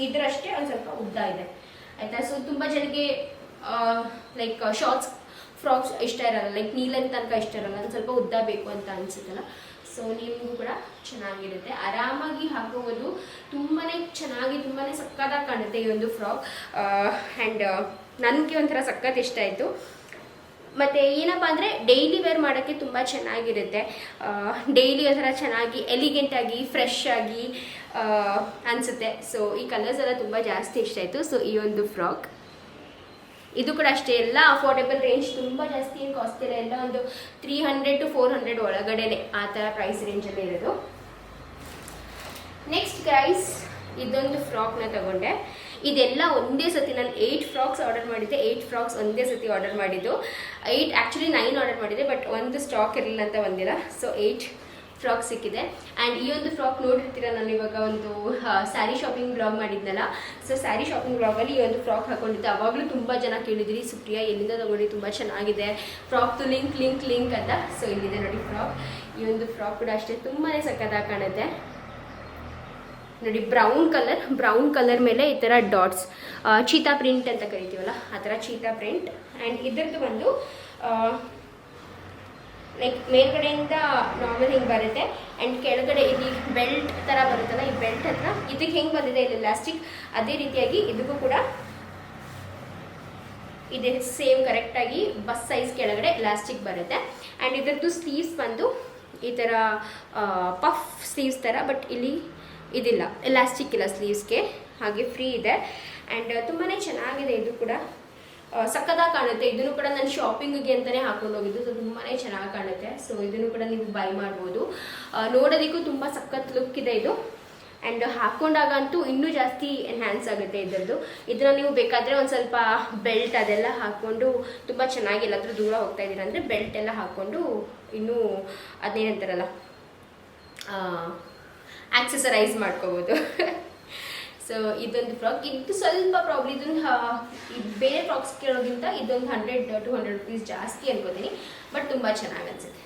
B: ಇದರಷ್ಟೇ ಒಂದು ಸ್ವಲ್ಪ ಉದ್ದ ಇದೆ ಆಯಿತಾ. ಸೊ ತುಂಬ ಜನಕ್ಕೆ ಲೈಕ್ ಶಾರ್ಟ್ಸ್ ಫ್ರಾಕ್ಸ್ ಇಷ್ಟ ಇರಲ್ಲ, ಲೈಕ್ ನೀಲನ್ ತನಕ ಇಷ್ಟ ಇರಲ್ಲ, ಒಂದು ಸ್ವಲ್ಪ ಉದ್ದ ಬೇಕು ಅಂತ ಅನಿಸುತ್ತಲ್ಲ. ಸೊ ನಿಮಗೂ ಕೂಡ ಚೆನ್ನಾಗಿರುತ್ತೆ, ಆರಾಮಾಗಿ ಹಾಕೋಬೋದು. ತುಂಬಾ ಚೆನ್ನಾಗಿ ತುಂಬಾ ಸಕ್ಕತ್ತಾಗಿ ಕಾಣುತ್ತೆ ಈ ಒಂದು ಫ್ರಾಕ್. ಆ್ಯಂಡ್ ನನಗೆ ಒಂಥರ ಸಖತ್ ಇಷ್ಟ ಆಯಿತು. ಮತ್ತು ಏನಪ್ಪ ಅಂದರೆ ಡೈಲಿ ವೇರ್ ಮಾಡೋಕ್ಕೆ ತುಂಬ ಚೆನ್ನಾಗಿರುತ್ತೆ. ಡೈಲಿ ಒಂಥರ ಚೆನ್ನಾಗಿ ಎಲಿಗೆಂಟಾಗಿ ಫ್ರೆಶ್ ಆಗಿ ಅನಿಸುತ್ತೆ. ಸೊ ಈ ಕಲರ್ಸ್ ಎಲ್ಲ ತುಂಬ ಜಾಸ್ತಿ ಇಷ್ಟ ಆಯಿತು. ಸೊ ಈ ಒಂದು ಫ್ರಾಕ್ ಇದು ಕೂಡ ಅಷ್ಟೇ, ಎಲ್ಲ ಅಫೋರ್ಡೆಬಲ್ ರೇಂಜ್, ತುಂಬ ಜಾಸ್ತಿ ಏನು ಕಾಸ್ಟ್ ಇಲ್ಲ. ಎಲ್ಲ ಒಂದು 300 to 400 ಒಳಗಡೆನೆ ಆ ಥರ ಪ್ರೈಸ್ ರೇಂಜಲ್ಲಿ ಇರೋದು. ನೆಕ್ಸ್ಟ್ ಗೈಸ್, ಇದೊಂದು ಫ್ರಾಕ್ನ ತಗೊಂಡೆ. ಇದೆಲ್ಲ ಒಂದೇ ಸತಿ ನಾನು 8 ಫ್ರಾಕ್ಸ್ ಆರ್ಡರ್ ಮಾಡಿದ್ದೆ. 8 ಫ್ರಾಕ್ಸ್ ಒಂದೇ ಸತಿ ಆರ್ಡರ್ ಮಾಡಿದ್ದು. 9 ಆರ್ಡರ್ ಮಾಡಿದ್ದೆ, ಬಟ್ ಒಂದು ಸ್ಟಾಕ್ ಇರಲಿಲ್ಲ ಅಂತ ಬಂದಿಲ್ಲ. ಸೊ 8 ಫ್ರಾಕ್ ಸಿಕ್ಕಿದೆ. ಆ್ಯಂಡ್ ಈ ಒಂದು ಫ್ರಾಕ್ ನೋಡಿರ್ತೀರ, ನಾನು ಇವಾಗ ಒಂದು ಸ್ಯಾರಿ ಶಾಪಿಂಗ್ ಬ್ಲಾಗ್ ಮಾಡಿದ್ನಲ್ಲ. ಸೊ ಸ್ಯಾರಿ ಶಾಪಿಂಗ್ ಬ್ಲಾಗಲ್ಲಿ ಈ ಒಂದು ಫ್ರಾಕ್ ಹಾಕೊಂಡಿದ್ದೆ. ಅವಾಗಲೂ ತುಂಬ ಜನ ಕೇಳಿದಿರಿ, ಸುಪ್ರಿಯಾ ಎಲ್ಲಿಂದ ತಗೊಂಡು, ತುಂಬ ಚೆನ್ನಾಗಿದೆ ಫ್ರಾಕ್ದು ಲಿಂಕ್ ಅಂತ. ಸೊ ಇಲ್ಲಿದೆ ನೋಡಿ ಫ್ರಾಕ್. ಈ ಒಂದು ಫ್ರಾಕ್ ಕೂಡ ಅಷ್ಟೇ ತುಂಬಾ ಸಕ್ಕತ್ತಾಗಿ ಕಾಣುತ್ತೆ ನೋಡಿ. ಬ್ರೌನ್ ಕಲರ್ ಮೇಲೆ ಈ ಥರ ಡಾಟ್ಸ್, ಚೀತಾ ಪ್ರಿಂಟ್ ಅಂತ ಕರಿತೀವಲ್ಲ ಆ ಥರ ಚೀತಾ ಪ್ರಿಂಟ್. ಆ್ಯಂಡ್ ಇದರದ್ದು ಒಂದು ಲೈಕ್ ಮೇಲ್ಗಡೆಯಿಂದ ನಾರ್ಮಲ್ ಹಿಂಗೆ ಬರುತ್ತೆ. ಆ್ಯಂಡ್ ಕೆಳಗಡೆ ಇಲ್ಲಿ ಬೆಲ್ಟ್ ಥರ ಬರುತ್ತಲ್ಲ, ಈ ಬೆಲ್ಟ್ ಹತ್ರ ಇದಕ್ಕೆ ಹೆಂಗೆ ಬಂದಿದೆ ಇಲ್ಲಿ ಎಲಾಸ್ಟಿಕ್, ಅದೇ ರೀತಿಯಾಗಿ ಇದಕ್ಕೂ ಕೂಡ ಇದೆ ಸೇಮ್ ಕರೆಕ್ಟಾಗಿ ಬಸ್ ಸೈಜ್ ಕೆಳಗಡೆ ಎಲಾಸ್ಟಿಕ್ ಬರುತ್ತೆ. ಆ್ಯಂಡ್ ಇದರದ್ದು ಸ್ಲೀವ್ಸ್ ಬಂದು ಈ ಥರ ಪಫ್ ಸ್ಲೀವ್ಸ್ ಥರ, ಬಟ್ ಇಲ್ಲಿ ಇದಿಲ್ಲ, ಎಲಾಸ್ಟಿಕ್ ಇಲ್ಲ ಸ್ಲೀವ್ಸ್ಗೆ, ಹಾಗೆ ಫ್ರೀ ಇದೆ. ಆ್ಯಂಡ್ ತುಂಬಾ ಚೆನ್ನಾಗಿದೆ. ಇದು ಕೂಡ ಸಕ್ಕತ್ತಾಗಿ ಕಾಣುತ್ತೆ. ಇದನ್ನು ಕೂಡ ನಾನು ಶಾಪಿಂಗಿಗೆ ಅಂತಲೇ ಹಾಕೊಂಡು ಹೋಗಿದ್ದು. ಸೊ ತುಂಬಾ ಚೆನ್ನಾಗಿ ಕಾಣುತ್ತೆ. ಸೊ ಇದನ್ನು ಕೂಡ ನೀವು ಬೈ ಮಾಡ್ಬೋದು. ನೋಡೋದಕ್ಕೂ ತುಂಬ ಸಖತ್ ಲುಕ್ ಇದೆ ಇದು. ಆ್ಯಂಡ್ ಹಾಕೊಂಡಾಗ ಅಂತೂ ಇನ್ನೂ ಜಾಸ್ತಿ ಎನ್ಹ್ಯಾನ್ಸ್ ಆಗುತ್ತೆ ಇದರದ್ದು. ಇದನ್ನು ನೀವು ಬೇಕಾದರೆ ಒಂದು ಸ್ವಲ್ಪ ಬೆಲ್ಟ್ ಅದೆಲ್ಲ ಹಾಕ್ಕೊಂಡು ತುಂಬ ಚೆನ್ನಾಗಿ ಎಲ್ಲಾದರೂ ದೂರ ಹೋಗ್ತಾ ಇದ್ದೀರಾ ಅಂದರೆ ಬೆಲ್ಟ್ ಎಲ್ಲ ಹಾಕ್ಕೊಂಡು ಇನ್ನೂ ಅದೇನಂತಾರಲ್ಲ ಆಕ್ಸೆಸರೈಸ್ ಮಾಡ್ಕೋಬೋದು. ಸೊ ಇದೊಂದು ಫ್ರಾಕ್, ಇದು ಸ್ವಲ್ಪ ಪ್ರಾಬ್ಲಮ್, ಇದೊಂದು ಬೇರೆ ಫ್ರಾಕ್ಸ್ ಕೇಳೋಕ್ಕಿಂತ ಇದೊಂದು 100 to 200 rupees ಜಾಸ್ತಿ ಅನ್ಕೋತೀನಿ, ಬಟ್ ತುಂಬ ಚೆನ್ನಾಗಿ ಅನಿಸುತ್ತೆ.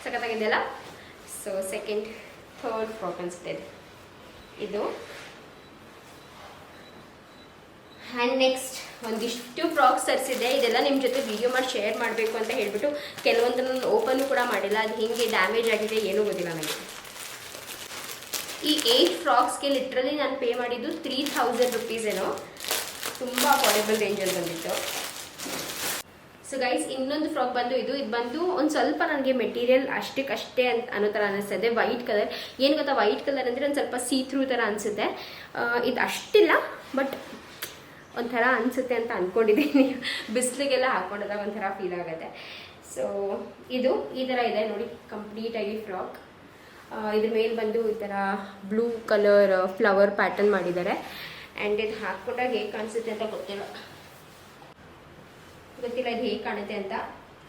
B: ಸಖತ್ತಾಗಿದೆಯಲ್ಲ. ಸೊ ಥರ್ಡ್ ಫ್ರಾಕ್ ಅನಿಸುತ್ತೆ ಇದು. ಆ್ಯಂಡ್ ನೆಕ್ಸ್ಟ್ ಒಂದಿಷ್ಟು ಫ್ರಾಕ್ಸ್ ತರಿಸಿದೆ. ಇದೆಲ್ಲ ನಿಮ್ಮ ಜೊತೆ ವಿಡಿಯೋ ಮಾಡಿ ಶೇರ್ ಮಾಡಬೇಕು ಅಂತ ಹೇಳ್ಬಿಟ್ಟು ಕೆಲವೊಂದು ನಾನು ಓಪನ್ ಕೂಡ ಮಾಡಿಲ್ಲ. ಅದು ಹೇಗೆ ಡ್ಯಾಮೇಜ್ ಆಗಿದೆ ಏನೂ ಗೊತ್ತಿಲ್ಲ ನನಗೆ. ಈ 8 ಫ್ರಾಕ್ಸ್ಗೆ ಲಿಟ್ರಲಿ ನಾನು ಪೇ ಮಾಡಿದ್ದು 3000 rupees ಏನೋ. ತುಂಬ ಅಫೋರ್ಡೆಬಲ್ ರೇಂಜಲ್ಲಿ ಬಂದಿತ್ತು. ಸೊ ಗೈಸ್, ಇನ್ನೊಂದು ಫ್ರಾಕ್ ಬಂದು ಇದು ಬಂದು ಒಂದು ಸ್ವಲ್ಪ ನನಗೆ ಮೆಟೀರಿಯಲ್ ಅಷ್ಟೇ ಅಂತ ಅನ್ನೋ ಥರ ಅನಿಸ್ತದೆ. ವೈಟ್ ಕಲರ್, ಏನು ಗೊತ್ತಾ, ವೈಟ್ ಕಲರ್ ಅಂದರೆ ಒಂದು ಸ್ವಲ್ಪ ಸೀ ಥ್ರೂ ಥರ ಅನಿಸುತ್ತೆ. ಇದು ಅಷ್ಟಿಲ್ಲ, ಬಟ್ ಒಂಥರ ಅನಿಸುತ್ತೆ ಅಂತ ಅಂದ್ಕೊಂಡಿದ್ದೀನಿ. ಬಿಸಿಲಿಗೆಲ್ಲ ಹಾಕೊಂಡಾಗ ಒಂಥರ ಫೀಲ್ ಆಗುತ್ತೆ. ಸೊ ಇದು ಈ ಥರ ಇದೆ ನೋಡಿ, ಕಂಪ್ಲೀಟಾಗಿ ಫ್ರಾಕ್. ಇದ್ರ ಮೇಲೆ ಬಂದು ಈ ಥರ ಬ್ಲೂ ಕಲರ್ ಫ್ಲವರ್ ಪ್ಯಾಟರ್ನ್ ಮಾಡಿದ್ದಾರೆ. ಆ್ಯಂಡ್ ಇದು ಹಾಕ್ಕೊಂಡಾಗ ಹೇಗೆ ಕಾಣಿಸುತ್ತೆ ಅಂತ ಗೊತ್ತಿಲ್ಲ ಇದು ಹೇಗೆ ಕಾಣುತ್ತೆ ಅಂತ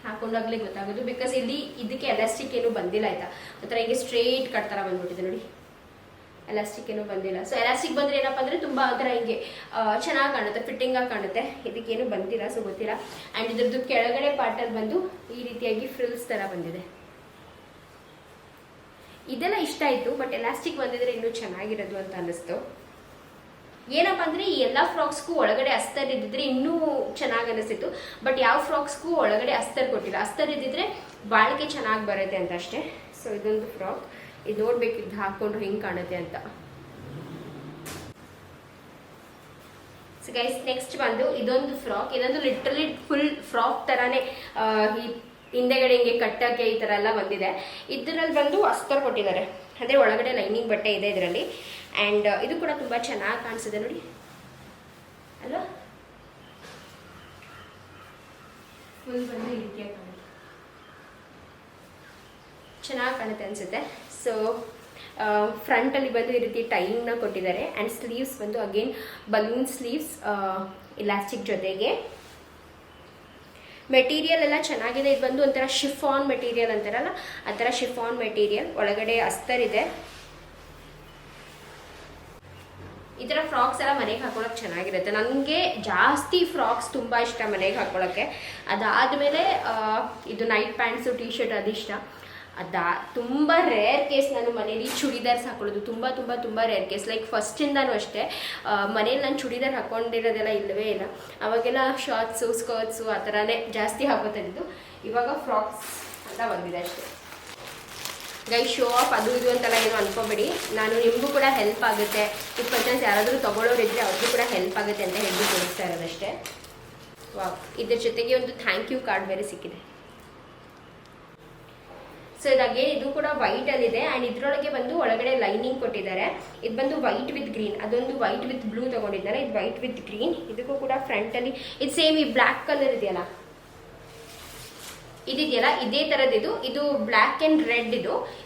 B: ಹಾಕೊಂಡಾಗಲೇ ಗೊತ್ತಾಗೋದು. ಬಿಕಾಸ್ ಇಲ್ಲಿ ಇದಕ್ಕೆ ಎಲಾಸ್ಟಿಕ್ ಏನೂ ಬಂದಿಲ್ಲ ಆಯಿತಾ. ಆ ಥರ ಹೀಗೆ ಸ್ಟ್ರೇಟ್ ಕಟ್ ಥರ ಬಂದ್ಬಿಟ್ಟಿದೆ ನೋಡಿ, ಎಲಾಸ್ಟಿಕ್ ಏನೂ ಬಂದಿಲ್ಲ. ಸೊ ಎಲಾಸ್ಟಿಕ್ ಬಂದರೆ ಏನಪ್ಪ ಅಂದರೆ ತುಂಬ ಆ ಥರ ಹಿಂಗೆ ಚೆನ್ನಾಗಿ ಕಾಣುತ್ತೆ, ಫಿಟ್ಟಿಂಗಾಗಿ ಕಾಣುತ್ತೆ. ಇದಕ್ಕೇನು ಬಂದಿಲ್ಲ, ಸೊ ಗೊತ್ತಿಲ್ಲ. ಆ್ಯಂಡ್ ಇದ್ರದ್ದು ಕೆಳಗಡೆ ಪಾರ್ಟಲ್ಲಿ ಬಂದು ಈ ರೀತಿಯಾಗಿ ಫ್ರಿಲ್ಸ್ ಥರ ಬಂದಿದೆ. ಇದೆಲ್ಲ ಇಷ್ಟ ಆಯಿತು, ಬಟ್ ಎಲಾಸ್ಟಿಕ್ ಬಂದಿದ್ರೆ ಇನ್ನೂ ಚೆನ್ನಾಗಿರೋದು ಅಂತ ಅನ್ನಿಸ್ತು. ಏನಪ್ಪ ಅಂದರೆ ಈ ಎಲ್ಲ ಫ್ರಾಕ್ಸ್ಗೂ ಒಳಗಡೆ ಅಸ್ತರ್ ಇದ್ದಿದ್ರೆ ಇನ್ನೂ ಚೆನ್ನಾಗಿ ಅನಿಸ್ತಿತ್ತು. ಬಟ್ ಯಾವ ಫ್ರಾಕ್ಸ್ಗೂ ಒಳಗಡೆ ಅಸ್ತರ್ ಕೊಟ್ಟಿಲ್ಲ. ಅಸ್ತರ್ ಇದ್ದಿದ್ರೆ ಬಾಳಿಕೆ ಚೆನ್ನಾಗಿ ಬರುತ್ತೆ ಅಂತ ಅಷ್ಟೇ. ಸೊ ಇದೊಂದು ಫ್ರಾಕ್, ಇದು ನೋಡ್ಬೇಕಿದ್ದು ಹಾಕ್ಕೊಂಡ್ರು ಹೆಂಗೆ ಕಾಣುತ್ತೆ ಅಂತ. ಸೊ ಗೈಸ್, ನೆಕ್ಸ್ಟ್ ಬಂದು ಇದೊಂದು ಫ್ರಾಕ್. ಇದೊಂದು ಲಿಟ್ರಲಿ ಫುಲ್ ಫ್ರಾಕ್ ಥರನೇ ಈ ಹಿಂದೆಗಡೆ ಹಿಂಗೆ ಕಟ್ಟಕ್ಕೆ ಈ ಥರ ಎಲ್ಲ ಬಂದಿದೆ. ಇದರಲ್ಲಿ ಬಂದು ಅಸ್ತರ್ ಕೊಟ್ಟಿದ್ದಾರೆ, ಅಂದರೆ ಒಳಗಡೆ ಲೈನಿಂಗ್ ಬಟ್ಟೆ ಇದೆ ಇದರಲ್ಲಿ. ಆ್ಯಂಡ್ ಇದು ಕೂಡ ತುಂಬ ಚೆನ್ನಾಗಿ ಕಾಣಿಸಿದೆ ನೋಡಿ ಅಲ್ವಾ. ಫುಲ್ ಬಂದು ಈ ರೀತಿಯಾಗಿ ಕಾಣುತ್ತೆ, ಚೆನ್ನಾಗಿ ಕಾಣುತ್ತೆ ಅನಿಸುತ್ತೆ. ಸೊ ಫ್ರಂಟಲ್ಲಿ ಬಂದು ಈ ರೀತಿ ಟೈಮ್ನ ಕೊಟ್ಟಿದ್ದಾರೆ. ಆ್ಯಂಡ್ ಸ್ಲೀವ್ಸ್ ಬಂದು ಅಗೇನ್ ಬಲೂನ್ ಸ್ಲೀವ್ಸ್ ಇಲಾಸ್ಟಿಕ್ ಜೊತೆಗೆ. ಮೆಟೀರಿಯಲ್ ಎಲ್ಲ ಚೆನ್ನಾಗಿದೆ. ಇದು ಬಂದು ಒಂಥರ ಶಿಫಾನ್ ಮೆಟೀರಿಯಲ್ ಅಂತಾರಲ್ಲ ಆ ಥರ ಶಿಫಾನ್ ಮೆಟೀರಿಯಲ್, ಒಳಗಡೆ ಅಸ್ತರ್ ಇದೆ. ಈ ಥರ ಫ್ರಾಕ್ಸ್ ಎಲ್ಲ ಮನೆಗೆ ಹಾಕೊಳ್ಳೋಕೆ ಚೆನ್ನಾಗಿರುತ್ತೆ. ನನಗೆ ಜಾಸ್ತಿ ಫ್ರಾಕ್ಸ್ ತುಂಬ ಇಷ್ಟ ಮನೆಗೆ ಹಾಕೊಳ್ಳೋಕ್ಕೆ. ಅದಾದಮೇಲೆ ಇದು ನೈಟ್ ಪ್ಯಾಂಟ್ಸು ಟೀ ಶರ್ಟ್ ಅದಿಷ್ಟ. ತುಂಬ ರೇರ್ ಕೇಸ್ ನಾನು ಮನೇಲಿ ಚೂಡಿದಾರ್ಸ್ ಹಾಕೊಳ್ಳೋದು, ತುಂಬ ರೇರ್ ಕೇಸ್. ಲೈಕ್ ಫಸ್ಟಿಂದನೂ ಅಷ್ಟೇ ಮನೇಲಿ ನಾನು ಚೂಡಿದಾರ್ ಹಾಕ್ಕೊಂಡಿರೋದೆಲ್ಲ ಇಲ್ಲವೇ ಇಲ್ಲ. ಅವಾಗೆಲ್ಲ ಶಾರ್ಟ್ಸು ಸ್ಕರ್ಟ್ಸು ಆ ಥರನೇ ಜಾಸ್ತಿ ಹಾಕೋತಿದ್ದು. ಇವಾಗ ಫ್ರಾಕ್ಸ್ ಅಂತ ಬಂದಿದೆ ಅಷ್ಟೇ. ಗೈ ಶೋ ಆಫ್ ಅದು ಇದು ಅಂತೆಲ್ಲ ಏನೋ ಅನ್ಕೋಬೇಡಿ. ನಾನು ನಿಮಗೂ ಕೂಡ ಹೆಲ್ಪ್ ಆಗುತ್ತೆ. ಇಫ್ ಬೈ ಚಾನ್ಸ್ ಯಾರಾದರೂ ತೊಗೊಳ್ಳೋರಿದ್ರೆ ಅವ್ರಿಗೂ ಕೂಡ ಹೆಲ್ಪ್ ಆಗುತ್ತೆ ಅಂತ ಹೇಳಿ ತೋರಿಸ್ತಾ ಇರೋದಷ್ಟೇ. ಇದ್ರ ಜೊತೆಗೆ ಒಂದು ಥ್ಯಾಂಕ್ ಯು ಕಾರ್ಡ್ ಬೇರೆ ಸಿಕ್ಕಿದೆ. ಸೊ ಇದಾಗೆ ಇದು ಕೂಡ ವೈಟ್ ಅಲ್ಲಿದೆ ಆ್ಯಂಡ್ ಇದ್ರೊಳಗೆ ಬಂದು ಒಳಗಡೆ ಲೈನಿಂಗ್ ಕೊಟ್ಟಿದ್ದಾರೆ. ಇದು ಬಂದು ವೈಟ್ ವಿತ್ ಗ್ರೀನ್, ಅದೊಂದು ವೈಟ್ ವಿತ್ ಬ್ಲೂ ತಗೊಂಡಿದ್ದಾರೆ. ಇದು ವೈಟ್ ವಿತ್ ಗ್ರೀನ್. ಇದಕ್ಕೂ ಕೂಡ ಫ್ರಂಟಲ್ಲಿ ಇದು ಸೇಮ್ ಈ ಬ್ಲ್ಯಾಕ್ ಕಲರ್ ಇದೆಯಲ್ಲ ಇದಿದೆಯಲ್ಲ ಇದೇ ಥರದ್ದು. ಇದು ಬ್ಲ್ಯಾಕ್ ಆ್ಯಂಡ್ ರೆಡ್,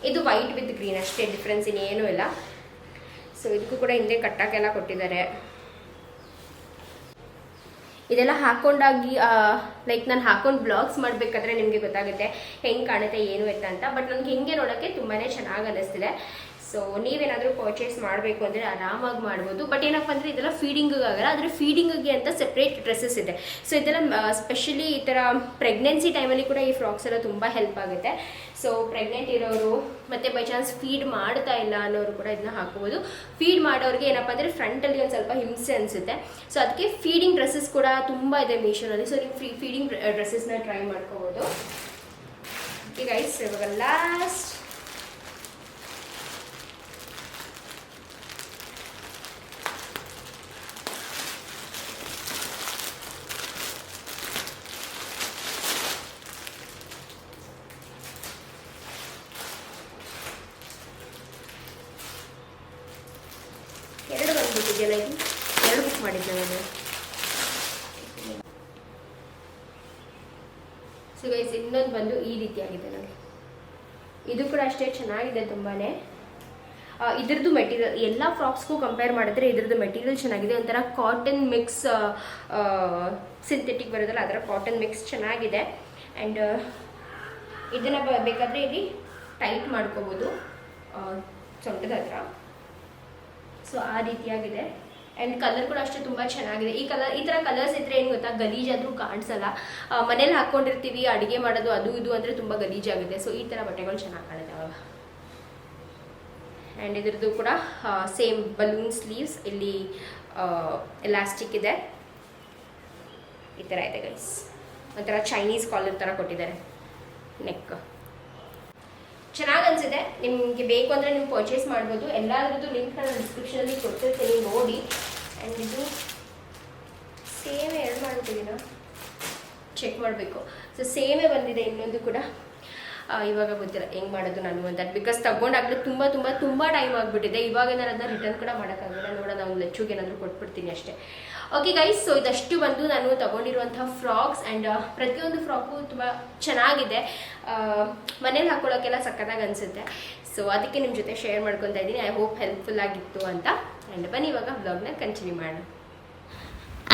B: ಇದು ವೈಟ್ ವಿತ್ ಗ್ರೀನ್ ಅಷ್ಟೇ, ಡಿಫ್ರೆನ್ಸ್ ಇನ್ನೇನೂ ಇಲ್ಲ. ಸೊ ಇದಕ್ಕೂ ಕೂಡ ಹಿಂದೆ ಕಟ್ಟಕ್ಕೆಲ್ಲ ಕೊಟ್ಟಿದ್ದಾರೆ. ಇದೆಲ್ಲ ಹಾಕೊಂಡಾಗಿ ಲೈಕ್ ನಾನು ಹಾಕೊಂಡು ಬ್ಲಾಗ್ಸ್ ಮಾಡಬೇಕಾದ್ರೆ ನಿಮಗೆ ಗೊತ್ತಾಗುತ್ತೆ ಹೆಂಗೆ ಕಾಣುತ್ತೆ ಏನು ಅಂತ. ಬಟ್ ನನಗೆ ಹಿಂಗೆ ನೋಡೋಕ್ಕೆ ತುಂಬಾ ಚೆನ್ನಾಗಿ ಅನ್ನಿಸ್ತಿದೆ. ಸೊ ನೀವೇನಾದರೂ ಪರ್ಚೇಸ್ ಮಾಡಬೇಕು ಅಂದರೆ ಆರಾಮಾಗಿ ಮಾಡ್ಬೋದು. ಬಟ್ ಏನಪ್ಪ ಅಂದರೆ ಇದೆಲ್ಲ ಫೀಡಿಂಗಿಗೆ ಆಗಲ್ಲ, ಆದರೆ ಫೀಡಿಂಗಿಗೆ ಅಂತ ಸೆಪ್ರೇಟ್ ಡ್ರೆಸ್ಸಸ್ ಇದೆ. ಸೊ ಇದೆಲ್ಲ ಸ್ಪೆಷಲಿ ಈ ಥರ ಪ್ರೆಗ್ನೆನ್ಸಿ ಟೈಮಲ್ಲಿ ಕೂಡ ಈ ಫ್ರಾಕ್ಸ್ ಎಲ್ಲ ತುಂಬ ಹೆಲ್ಪ್ ಆಗುತ್ತೆ. ಸೊ ಪ್ರೆಗ್ನೆಂಟ್ ಇರೋರು ಮತ್ತು ಬೈ ಚಾನ್ಸ್ ಫೀಡ್ ಮಾಡ್ತಾ ಇಲ್ಲ ಅನ್ನೋರು ಕೂಡ ಇದನ್ನ ಹಾಕೋಬೋದು. ಫೀಡ್ ಮಾಡೋರಿಗೆ ಏನಪ್ಪ ಅಂದರೆ ಫ್ರಂಟಲ್ಲಿ ಒಂದು ಸ್ವಲ್ಪ ಹಿಂಸೆ ಅನಿಸುತ್ತೆ. ಸೊ ಅದಕ್ಕೆ ಫೀಡಿಂಗ್ ಡ್ರೆಸ್ಸಸ್ ಕೂಡ ತುಂಬ ಇದೆ ಮೀಶೋನಲ್ಲಿ. ಸೊ ನೀವು ಫೀಡಿಂಗ್ ಡ್ರೆಸ್ಸಸ್ನ ಟ್ರೈ ಮಾಡ್ಕೋಬೋದು. ಈಗ ಗೈಸ್ ಇವಾಗ ಲಾಸ್ಟ್ ಎರಡು ಬಂದ್ಬಿಟ್ಟಿದೆಯಲ್ಲ, ಇದು ಎರಡು ಬುಕ್ ಮಾಡಿದ್ದೆ ನಾನು. ಸೊ ಗೈಸ್ ಇನ್ನೊಂದು ಬಂದು ಈ ರೀತಿಯಾಗಿದೆ ನನಗೆ. ಇದು ಕೂಡ ಅಷ್ಟೇ ಚೆನ್ನಾಗಿದೆ ತುಂಬಾ. ಇದ್ರದ್ದು ಮೆಟೀರಿಯಲ್ ಎಲ್ಲ ಫ್ರಾಕ್ಸ್ಗೂ ಕಂಪೇರ್ ಮಾಡಿದ್ರೆ ಇದ್ರದ್ದು ಮೆಟೀರಿಯಲ್ ಚೆನ್ನಾಗಿದೆ. ಒಂಥರ ಕಾಟನ್ ಮಿಕ್ಸ್, ಸಿಂಥೆಟಿಕ್ ಬರೋದಲ್ಲ ಅದರ ಕಾಟನ್ ಮಿಕ್ಸ್ ಚೆನ್ನಾಗಿದೆ. ಆ್ಯಂಡ್ ಇದನ್ನು ಬೇಕಾದರೆ ಇಲ್ಲಿ ಟೈಟ್ ಮಾಡ್ಕೋಬೋದು ಸೊಂಟದ ಹತ್ರ. ಸೊ ಆ ರೀತಿಯಾಗಿದೆ. ಆ್ಯಂಡ್ ಕಲರ್ ಕೂಡ ಅಷ್ಟೇ ತುಂಬ ಚೆನ್ನಾಗಿದೆ. ಈ ಥರ ಕಲರ್ಸ್ ಇದ್ದರೆ ಏನು ಗೊತ್ತಾ, ಗಲೀಜಾದರೂ ಕಾಣಿಸಲ್ಲ. ಮನೇಲಿ ಹಾಕ್ಕೊಂಡಿರ್ತೀವಿ ಅಡುಗೆ ಮಾಡೋದು ಅದು ಇದು ಅಂದರೆ ತುಂಬ ಗಲೀಜಾಗಿದೆ. ಸೊ ಈ ಥರ ಬಟ್ಟೆಗಳು ಚೆನ್ನಾಗಿ ಕಾಣುತ್ತೆ ಅವಾಗ. ಆ್ಯಂಡ್ ಇದ್ರದ್ದು ಕೂಡ ಸೇಮ್ ಬಲೂನ್ ಸ್ಲೀವ್ಸ್, ಇಲ್ಲಿ ಎಲಾಸ್ಟಿಕ್ ಇದೆ. ಈ ಥರ ಇದೆ ಗೈಸ್. ಒಂಥರ ಚೈನೀಸ್ ಕಾಲರ್ ಥರ ಕೊಟ್ಟಿದ್ದಾರೆ ನೆಕ್. ಚೆನ್ನಾಗಿ ಅನಿಸಿದೆ. ನಿಮಗೆ ಬೇಕು ಅಂದರೆ ನೀವು ಪರ್ಚೇಸ್ ಮಾಡ್ಬೋದು. ಎಲ್ಲರದ್ದು ಲಿಂಕ್ ನಾನು ಡಿಸ್ಕ್ರಿಪ್ಷನಲ್ಲಿ ಕೊಟ್ಟಿರ್ತೀನಿ, ನೋಡಿ. ಆ್ಯಂಡ್ ಇದು ಸೇಮೇ ಎರಡು ಮಾಡ್ತಿದ್ದೀನ ಚೆಕ್ ಮಾಡಬೇಕು. ಸೊ ಸೇಮೇ ಬಂದಿದೆ ಇನ್ನೊಂದು ಕೂಡ. ಇವಾಗ ಗೊತ್ತಿಲ್ಲ ಹೆಂಗೆ ಮಾಡೋದು ನಾನು ಅಂತ, ಬಿಕಾಸ್ ತಗೊಂಡಾಗಲೂ ತುಂಬ ಟೈಮ್ ಆಗಿಬಿಟ್ಟಿದೆ. ಇವಾಗ ನಾನು ಅದನ್ನ ರಿಟರ್ನ್ ಕೂಡ ಮಾಡೋಕ್ಕಾಗಲ್ಲ. ನೋಡೋಣ, ಒಂದು ಲೆಚ್ಚುಗೆ ಏನಾದರೂ ಕೊಟ್ಬಿಡ್ತೀನಿ ಅಷ್ಟೇ. ಓಕೆ ಗೈಸ್, ಸೊ ಇದಷ್ಟು ಬಂದು ನಾನು ತಗೊಂಡಿರುವಂತಹ ಫ್ರಾಕ್ಸ್. ಆ್ಯಂಡ್ ಪ್ರತಿಯೊಂದು ಫ್ರಾಕು ತುಂಬ ಚೆನ್ನಾಗಿದೆ. ಮನೇಲಿ ಹಾಕೊಳ್ಳೋಕ್ಕೆಲ್ಲ ಸಕ್ಕತ್ತಾಗಿ ಅನಿಸುತ್ತೆ. ಸೊ ಅದಕ್ಕೆ ನಿಮ್ಮ ಜೊತೆ ಶೇರ್ ಮಾಡ್ಕೊತಾ ಇದ್ದೀನಿ. ಐ ಹೋಪ್ ಹೆಲ್ಪ್ಫುಲ್ ಆಗಿತ್ತು ಅಂತ. ಆ್ಯಂಡ್ ಬನ್ನಿ ಇವಾಗ ಬ್ಲಾಗ್ನ ಕಂಟಿನ್ಯೂ ಮಾಡೋಣ.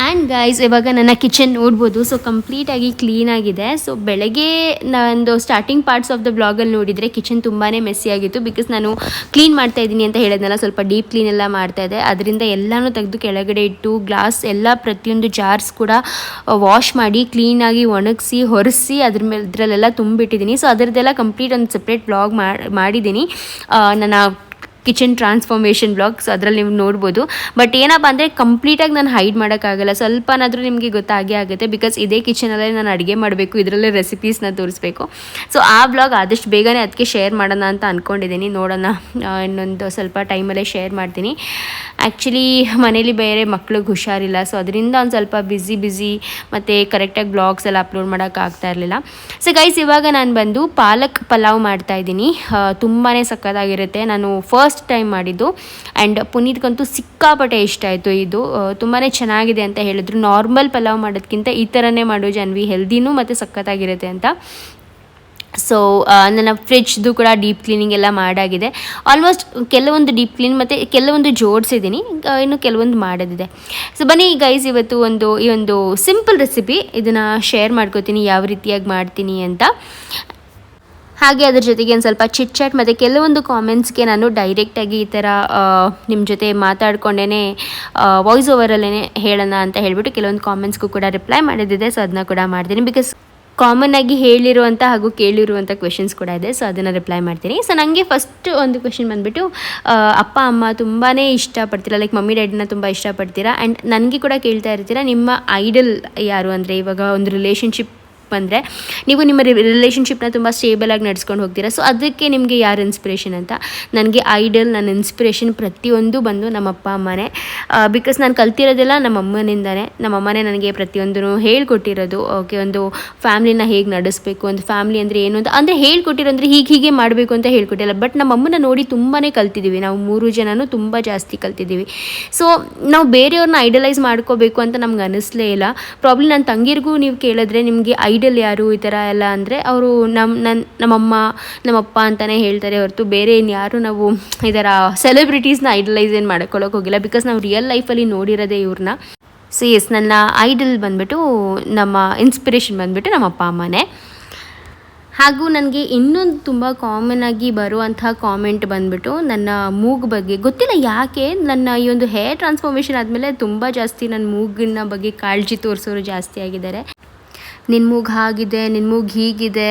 B: ಆ್ಯಂಡ್ ಗೈಸ್ ಇವಾಗ ನನ್ನ ಕಿಚನ್ ನೋಡ್ಬೋದು. ಸೊ ಕಂಪ್ಲೀಟಾಗಿ ಕ್ಲೀನಾಗಿದೆ. ಸೊ ಬೆಳಗ್ಗೆ ನಂದು ಸ್ಟಾರ್ಟಿಂಗ್ ಪಾರ್ಟ್ಸ್ ಆಫ್ ದ ಬ್ಲಾಗಲ್ಲಿ ನೋಡಿದರೆ ಕಿಚನ್ ತುಂಬಾ ಮೆಸ್ಸಿಯಾಗಿತ್ತು. ಬಿಕಾಸ್ ನಾನು ಕ್ಲೀನ್ ಮಾಡ್ತಾಯಿದ್ದೀನಿ ಅಂತ ಹೇಳಿದ್ನಲ್ಲ, ಸ್ವಲ್ಪ ಡೀಪ್ ಕ್ಲೀನ್ ಎಲ್ಲ ಮಾಡ್ತಾಯಿದ್ದೆ. ಅದರಿಂದ ಎಲ್ಲನೂ ತೆಗೆದು ಕೆಳಗಡೆ ಇಟ್ಟು ಗ್ಲಾಸ್ ಎಲ್ಲ ಪ್ರತಿಯೊಂದು ಜಾರ್ಸ್ ಕೂಡ ವಾಶ್ ಮಾಡಿ ಕ್ಲೀನಾಗಿ ಒಣಗಿಸಿ ಒರೆಸಿ ಇದರಲ್ಲೆಲ್ಲ ತುಂಬಿಟ್ಟಿದ್ದೀನಿ. ಸೊ ಅದರದ್ದೆಲ್ಲ ಕಂಪ್ಲೀಟ್ ಒಂದು ಸಪ್ರೇಟ್ ಬ್ಲಾಗ್ ಮಾಡಿದ್ದೀನಿ, ನನ್ನ ಕಿಚನ್ ಟ್ರಾನ್ಸ್ಫಾರ್ಮೇಷನ್ ಬ್ಲಾಗ್. ಸೊ ಅದರಲ್ಲಿ ನೀವು ನೋಡ್ಬೋದು. ಬಟ್ ಏನಪ್ಪ ಅಂದರೆ ಕಂಪ್ಲೀಟಾಗಿ ನಾನು ಹೈಡ್ ಮಾಡೋಕ್ಕಾಗಲ್ಲ. ಸ್ವಲ್ಪನಾದರೂ ನಿಮಗೆ ಗೊತ್ತಾಗೇ ಆಗುತ್ತೆ. ಬಿಕಾಸ್ ಇದೇ ಕಿಚನಲ್ಲೇ ನಾನು ಅಡುಗೆ ಮಾಡಬೇಕು, ಇದರಲ್ಲೇ ರೆಸಿಪೀಸ್ನ ತೋರಿಸ್ಬೇಕು. ಸೊ ಆ ಬ್ಲಾಗ್ ಆದಷ್ಟು ಬೇಗನೆ ಅದಕ್ಕೆ ಶೇರ್ ಮಾಡೋಣ ಅಂತ ಅಂದ್ಕೊಂಡಿದ್ದೀನಿ. ನೋಡೋಣ, ಇನ್ನೊಂದು ಸ್ವಲ್ಪ ಟೈಮಲ್ಲೇ ಶೇರ್ ಮಾಡ್ತೀನಿ. ಆ್ಯಕ್ಚುಲಿ ಮನೇಲಿ ಬೇರೆ ಮಕ್ಳಿಗೆ ಹುಷಾರಿಲ್ಲ. ಸೊ ಅದರಿಂದ ಒಂದು ಸ್ವಲ್ಪ ಬ್ಯುಸಿ ಮತ್ತು ಕರೆಕ್ಟಾಗಿ ಬ್ಲಾಗ್ಸ್ ಎಲ್ಲ ಅಪ್ಲೋಡ್ ಮಾಡೋಕ್ಕಾಗ್ತಾ ಇರಲಿಲ್ಲ. ಸೊ ಗೈಸ್ ಇವಾಗ ನಾನು ಬಂದು ಪಾಲಕ್ ಪಲಾವ್ ಮಾಡ್ತಾಯಿದ್ದೀನಿ. ತುಂಬಾ ಸಕ್ಕತ್ತಾಗಿರುತ್ತೆ. ನಾನು ಫಸ್ಟ್ ಟೈಮ್ ಮಾಡಿದ್ದು. ಆ್ಯಂಡ್ ಪುನೀತ್ಗಂತೂ ಸಿಕ್ಕಾಪಟ್ಟೆ ಇಷ್ಟ ಆಯಿತು. ಇದು ತುಂಬಾ ಚೆನ್ನಾಗಿದೆ ಅಂತ ಹೇಳಿದ್ರು. ನಾರ್ಮಲ್ ಪಲಾವ್ ಮಾಡೋದಕ್ಕಿಂತ ಈ ಥರನೇ ಮಾಡು ಜಾನ್ವಿ, ಹೆಲ್ದಿನೂ ಮತ್ತು ಸಕ್ಕತ್ತಾಗಿರುತ್ತೆ ಅಂತ. ಸೊ ನನ್ನ ಫ್ರಿಡ್ಜ್ದು ಕೂಡ ಡೀಪ್ ಕ್ಲೀನಿಂಗ್ ಎಲ್ಲ ಮಾಡಾಗಿದೆ. ಆಲ್ಮೋಸ್ಟ್ ಕೆಲವೊಂದು ಡೀಪ್ ಕ್ಲೀನ್ ಮತ್ತು ಕೆಲವೊಂದು ಜೋಡಿಸಿದ್ದೀನಿ, ಇನ್ನು ಕೆಲವೊಂದು ಮಾಡೋದಿದೆ. ಸೊ ಬನ್ನಿ ಗೈಸ್, ಇವತ್ತು ಈ ಒಂದು ಸಿಂಪಲ್ ರೆಸಿಪಿ ಇದನ್ನು ಶೇರ್ ಮಾಡ್ಕೋತೀನಿ ಯಾವ ರೀತಿಯಾಗಿ ಮಾಡ್ತೀನಿ ಅಂತ. ಹಾಗೆ ಅದ್ರ ಜೊತೆಗೆ ಒಂದು ಸ್ವಲ್ಪ ಚಿಟ್ ಚಾಟ್ ಮತ್ತು ಕೆಲವೊಂದು ಕಾಮೆಂಟ್ಸ್ಗೆ ನಾನು ಡೈರೆಕ್ಟಾಗಿ ಈ ಥರ ನಿಮ್ಮ ಜೊತೆ ಮಾತಾಡ್ಕೊಂಡೇ ವಾಯ್ಸ್ ಓವರಲ್ಲೇ ಹೇಳೋಣ ಅಂತ ಹೇಳಿಬಿಟ್ಟು ಕೆಲವೊಂದು ಕಾಮೆಂಟ್ಸ್ಗೂ ಕೂಡ ರಿಪ್ಲೈ ಮಾಡೋದಿದೆ. ಸೊ ಅದನ್ನ ಕೂಡ ಮಾಡ್ತೀನಿ, ಬಿಕಾಸ್ ಕಾಮನ್ ಆಗಿ ಹೇಳಿರುವಂಥ ಹಾಗೂ ಕೇಳಿರುವಂಥ ಕ್ವೆಶನ್ಸ್ ಕೂಡ ಇದೆ. ಸೊ ಅದನ್ನು ರಿಪ್ಲೈ ಮಾಡ್ತೀನಿ. ಸೊ ನನಗೆ ಫಸ್ಟ್ ಒಂದು ಕ್ವೆಶನ್ ಬಂದುಬಿಟ್ಟು, ಅಪ್ಪ ಅಮ್ಮ ತುಂಬಾ ಇಷ್ಟಪಡ್ತೀರಾ, ಲೈಕ್ ಮಮ್ಮಿ ಡ್ಯಾಡಿನ ತುಂಬ ಇಷ್ಟಪಡ್ತೀರಾ, ಆ್ಯಂಡ್ ನನಗೆ ಕೂಡ ಕೇಳ್ತಾ ಇರ್ತೀರಾ ನಿಮ್ಮ ಐಡಲ್ ಯಾರು ಅಂದರೆ, ಇವಾಗ ಒಂದು ರಿಲೇಷನ್ಶಿಪ್ ಬಂದರೆ ನೀವು ನಿಮ್ಮ ರಿಲೇಷನ್ಶಿಪ್ನ ತುಂಬ ಸ್ಟೇಬಲಾಗಿ ನಡ್ಸ್ಕೊಂಡು ಹೋಗ್ತೀರಾ. ಸೊ ಅದಕ್ಕೆ ನಿಮಗೆ ಯಾರು ಇನ್ಸ್ಪಿರೇಷನ್ ಅಂತ. ನನಗೆ ಐಡಲ್, ನನ್ನ ಇನ್ಸ್ಪಿರೇಷನ್ ಪ್ರತಿಯೊಂದು ಬಂದು ನಮ್ಮ ಅಪ್ಪ ಅಮ್ಮನೇ. ಬಿಕಾಸ್ ನಾನು ಕಲ್ತಿರೋದೆಲ್ಲ ನಮ್ಮ ಅಮ್ಮನಿಂದನೇ. ನಮ್ಮ ಅಮ್ಮನೇ ನನಗೆ ಪ್ರತಿಯೊಂದೂ ಹೇಳ್ಕೊಟ್ಟಿರೋದು. ಓಕೆ, ಒಂದು ಫ್ಯಾಮ್ಲಿನ ಹೇಗೆ ನಡೆಸಬೇಕು, ಒಂದು ಫ್ಯಾಮ್ಲಿ ಅಂದರೆ ಏನು ಅಂತ ಅಂದರೆ ಹೇಳ್ಕೊಟ್ಟಿರೋ ಅಂದರೆ ಹೀಗೆ ಮಾಡಬೇಕು ಅಂತ ಹೇಳ್ಕೊಟ್ಟಿಲ್ಲ. ಬಟ್ ನಮ್ಮ ಅಮ್ಮನ ನೋಡಿ ತುಂಬಾ ಕಲ್ತಿದ್ದೀವಿ. ನಾವು 3 ಜನನೂ ತುಂಬ ಜಾಸ್ತಿ ಕಲ್ತಿದ್ದೀವಿ. ಸೊ ನಾವು ಬೇರೆಯವ್ರನ್ನ ಐಡಲೈಸ್ ಮಾಡ್ಕೋಬೇಕು ಅಂತ ನಮ್ಗೆ ಅನ್ನಿಸ್ಲೇ ಇಲ್ಲ. ಪ್ರಾಬ್ಲಿ ನನ್ನ ತಂಗಿರಿಗೂ ನೀವು ಕೇಳಿದ್ರೆ ನಿಮಗೆ ಐಡಲ್ ಯಾರು ಈ ಥರ ಎಲ್ಲ ಅಂದರೆ ಅವರು ನಮ್ಮಮ್ಮ ನಮ್ಮಪ್ಪ ಅಂತಲೇ ಹೇಳ್ತಾರೆ ಹೊರತು ಬೇರೆ ಇನ್ಯಾರು ನಾವು ಈ ಥರ ಸೆಲೆಬ್ರಿಟೀಸ್ನ ಐಡಲೈಸ್ ಏನು ಮಾಡ್ಕೊಳ್ಳೋಕೆ ಹೋಗಿಲ್ಲ. ಬಿಕಾಸ್ ನಾವು ರಿಯಲ್ ಲೈಫಲ್ಲಿ ನೋಡಿರೋದೇ ಇವ್ರನ್ನ. ಸೊ ಎಸ್, ನನ್ನ ಐಡಲ್ ಬಂದುಬಿಟ್ಟು, ನಮ್ಮ ಇನ್ಸ್ಪಿರೇಷನ್ ಬಂದುಬಿಟ್ಟು ನಮ್ಮ ಅಪ್ಪ ಅಮ್ಮನೇ. ಹಾಗೂ ನನಗೆ ಇನ್ನೊಂದು ತುಂಬ ಕಾಮನ್ನಾಗಿ ಬರುವಂಥ ಕಾಮೆಂಟ್ ಬಂದುಬಿಟ್ಟು ನನ್ನ ಮೂಗು ಬಗ್ಗೆ. ಗೊತ್ತಿಲ್ಲ ಯಾಕೆ, ನನ್ನ ಈ ಒಂದು ಹೇರ್ ಟ್ರಾನ್ಸ್ಫಾರ್ಮೇಷನ್ ಆದಮೇಲೆ ತುಂಬ ಜಾಸ್ತಿ ನನ್ನ ಮೂಗಿನ ಬಗ್ಗೆ ಕಾಳಜಿ ತೋರಿಸೋರು ಜಾಸ್ತಿ ಆಗಿದ್ದಾರೆ. ನಿನ್ನ ಮೂಗು ಹಾಗಿದೆ, ನಿನ್ನ ಮೂಗು ಹೀಗಿದೆ,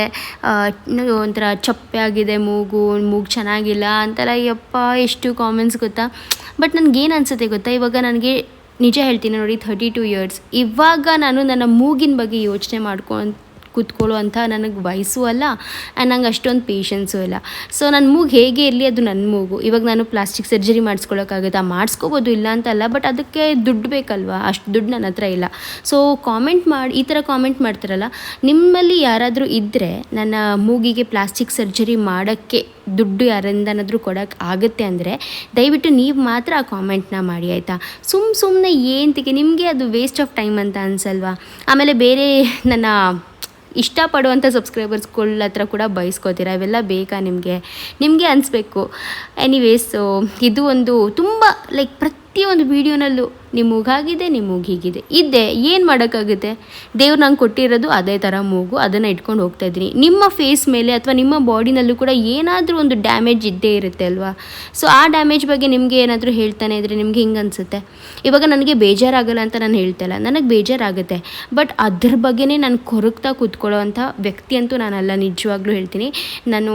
B: ಒಂಥರ ಚಪ್ಪೆ ಆಗಿದೆ ಮೂಗು ಚೆನ್ನಾಗಿಲ್ಲ ಅಂತೆಲ್ಲ ಯಪ್ಪ ಎಷ್ಟು ಕಾಮೆಂಟ್ಸ್ ಗೊತ್ತಾ. ಬಟ್ ನನಗೇನು ಅನಿಸುತ್ತೆ ಗೊತ್ತಾ, ಇವಾಗ ನನಗೆ ನಿಜ ಹೇಳ್ತೀನಿ ನೋಡಿ, 32 ಇಯರ್ಸ್. ಇವಾಗ ನಾನು ನನ್ನ ಮೂಗಿನ ಬಗ್ಗೆ ಯೋಚನೆ ಕೂತ್ಕೊಳ್ಳೋ ಅಂತ ನನಗೆ ವಯಸ್ಸು ಅಲ್ಲ, ಆ್ಯಂಡ್ ನಂಗೆ ಅಷ್ಟೊಂದು ಪೇಷನ್ಸು ಇಲ್ಲ. ಸೊ ನನ್ನ ಮೂಗು ಹೇಗೆ ಇರಲಿ, ಅದು ನನ್ನ ಮೂಗು. ಇವಾಗ ನಾನು ಪ್ಲಾಸ್ಟಿಕ್ ಸರ್ಜರಿ ಮಾಡಿಸ್ಕೊಳ್ಳೋಕ್ಕಾಗುತ್ತಾ, ಮಾಡಿಸ್ಕೋಬೋದು, ಇಲ್ಲ ಅಂತಲ್ಲ. ಬಟ್ ಅದಕ್ಕೆ ದುಡ್ಡು ಬೇಕಲ್ವಾ, ಅಷ್ಟು ದುಡ್ಡು ನನ್ನ ಹತ್ರ ಇಲ್ಲ. ಸೊ ಈ ಥರ ಕಾಮೆಂಟ್ ಮಾಡ್ತಾರಲ್ಲ, ನಿಮ್ಮಲ್ಲಿ ಯಾರಾದರೂ ಇದ್ದರೆ ನನ್ನ ಮೂಗಿಗೆ ಪ್ಲಾಸ್ಟಿಕ್ ಸರ್ಜರಿ ಮಾಡೋಕ್ಕೆ ದುಡ್ಡು ಯಾರಿಂದನಾದರೂ ಕೊಡೋಕ್ಕೆ ಆಗುತ್ತೆ ಅಂದರೆ ದಯವಿಟ್ಟು ನೀವು ಮಾತ್ರ ಆ ಕಾಮೆಂಟ್ನ ಮಾಡಿ, ಆಯಿತಾ. ಸುಮ್ಮನೆ ಏನಂತಿಗೆ, ನಿಮಗೆ ಅದು ವೇಸ್ಟ್ ಆಫ್ ಟೈಮ್ ಅಂತ ಅನಿಸಲ್ವಾ. ಆಮೇಲೆ ಬೇರೆ ನನ್ನ ಇಷ್ಟಪಡುವಂಥ ಸಬ್ಸ್ಕ್ರೈಬರ್ಸ್ಗಳ ಹತ್ರ ಕೂಡ ಬಯಸ್ಕೋತೀರ, ಇವೆಲ್ಲ ಬೇಕಾ ನಿಮಗೆ ಅನಿಸ್ಬೇಕು. ಎನಿವೇಸ್, ಇದು ಒಂದು ತುಂಬ ಲೈಕ್ ಪ್ರತಿಯೊಂದು ವೀಡಿಯೋನಲ್ಲೂ ನಿಮ್ಮ ಮೂಗಾಗಿದೆ, ನಿಮ್ಮ ಮೂಗು ಹೀಗಿದೆ ಇದ್ದೆ, ಏನು ಮಾಡೋಕ್ಕಾಗುತ್ತೆ. ದೇವ್ರು ನಂಗೆ ಕೊಟ್ಟಿರೋದು ಅದೇ ಥರ ಮೂಗು, ಅದನ್ನು ಇಟ್ಕೊಂಡು ಹೋಗ್ತಾಯಿದ್ದೀನಿ. ನಿಮ್ಮ ಫೇಸ್ ಮೇಲೆ ಅಥವಾ ನಿಮ್ಮ ಬಾಡಿನಲ್ಲೂ ಕೂಡ ಏನಾದರೂ ಒಂದು ಡ್ಯಾಮೇಜ್ ಇದ್ದೇ ಇರುತ್ತೆ ಅಲ್ವಾ. ಸೊ ಆ ಡ್ಯಾಮೇಜ್ ಬಗ್ಗೆ ನಿಮಗೆ ಏನಾದರೂ ಹೇಳ್ತಾನೆ ಇದ್ದರೆ ನಿಮಗೆ ಹಿಂಗೆ ಅನಿಸುತ್ತೆ. ಇವಾಗ ನನಗೆ ಬೇಜಾರಾಗಲ್ಲ ಅಂತ ನಾನು ಹೇಳ್ತಾಯಿಲ್ಲ, ನನಗೆ ಬೇಜಾರಾಗುತ್ತೆ. ಬಟ್ ಅದ್ರ ಬಗ್ಗೆನೇ ನಾನು ಕೊರಗ್ತಾ ಕೂತ್ಕೊಳ್ಳೋ ಅಂಥ ವ್ಯಕ್ತಿ ಅಂತೂ ನಾನಲ್ಲ, ನಿಜವಾಗ್ಲೂ ಹೇಳ್ತೀನಿ. ನಾನು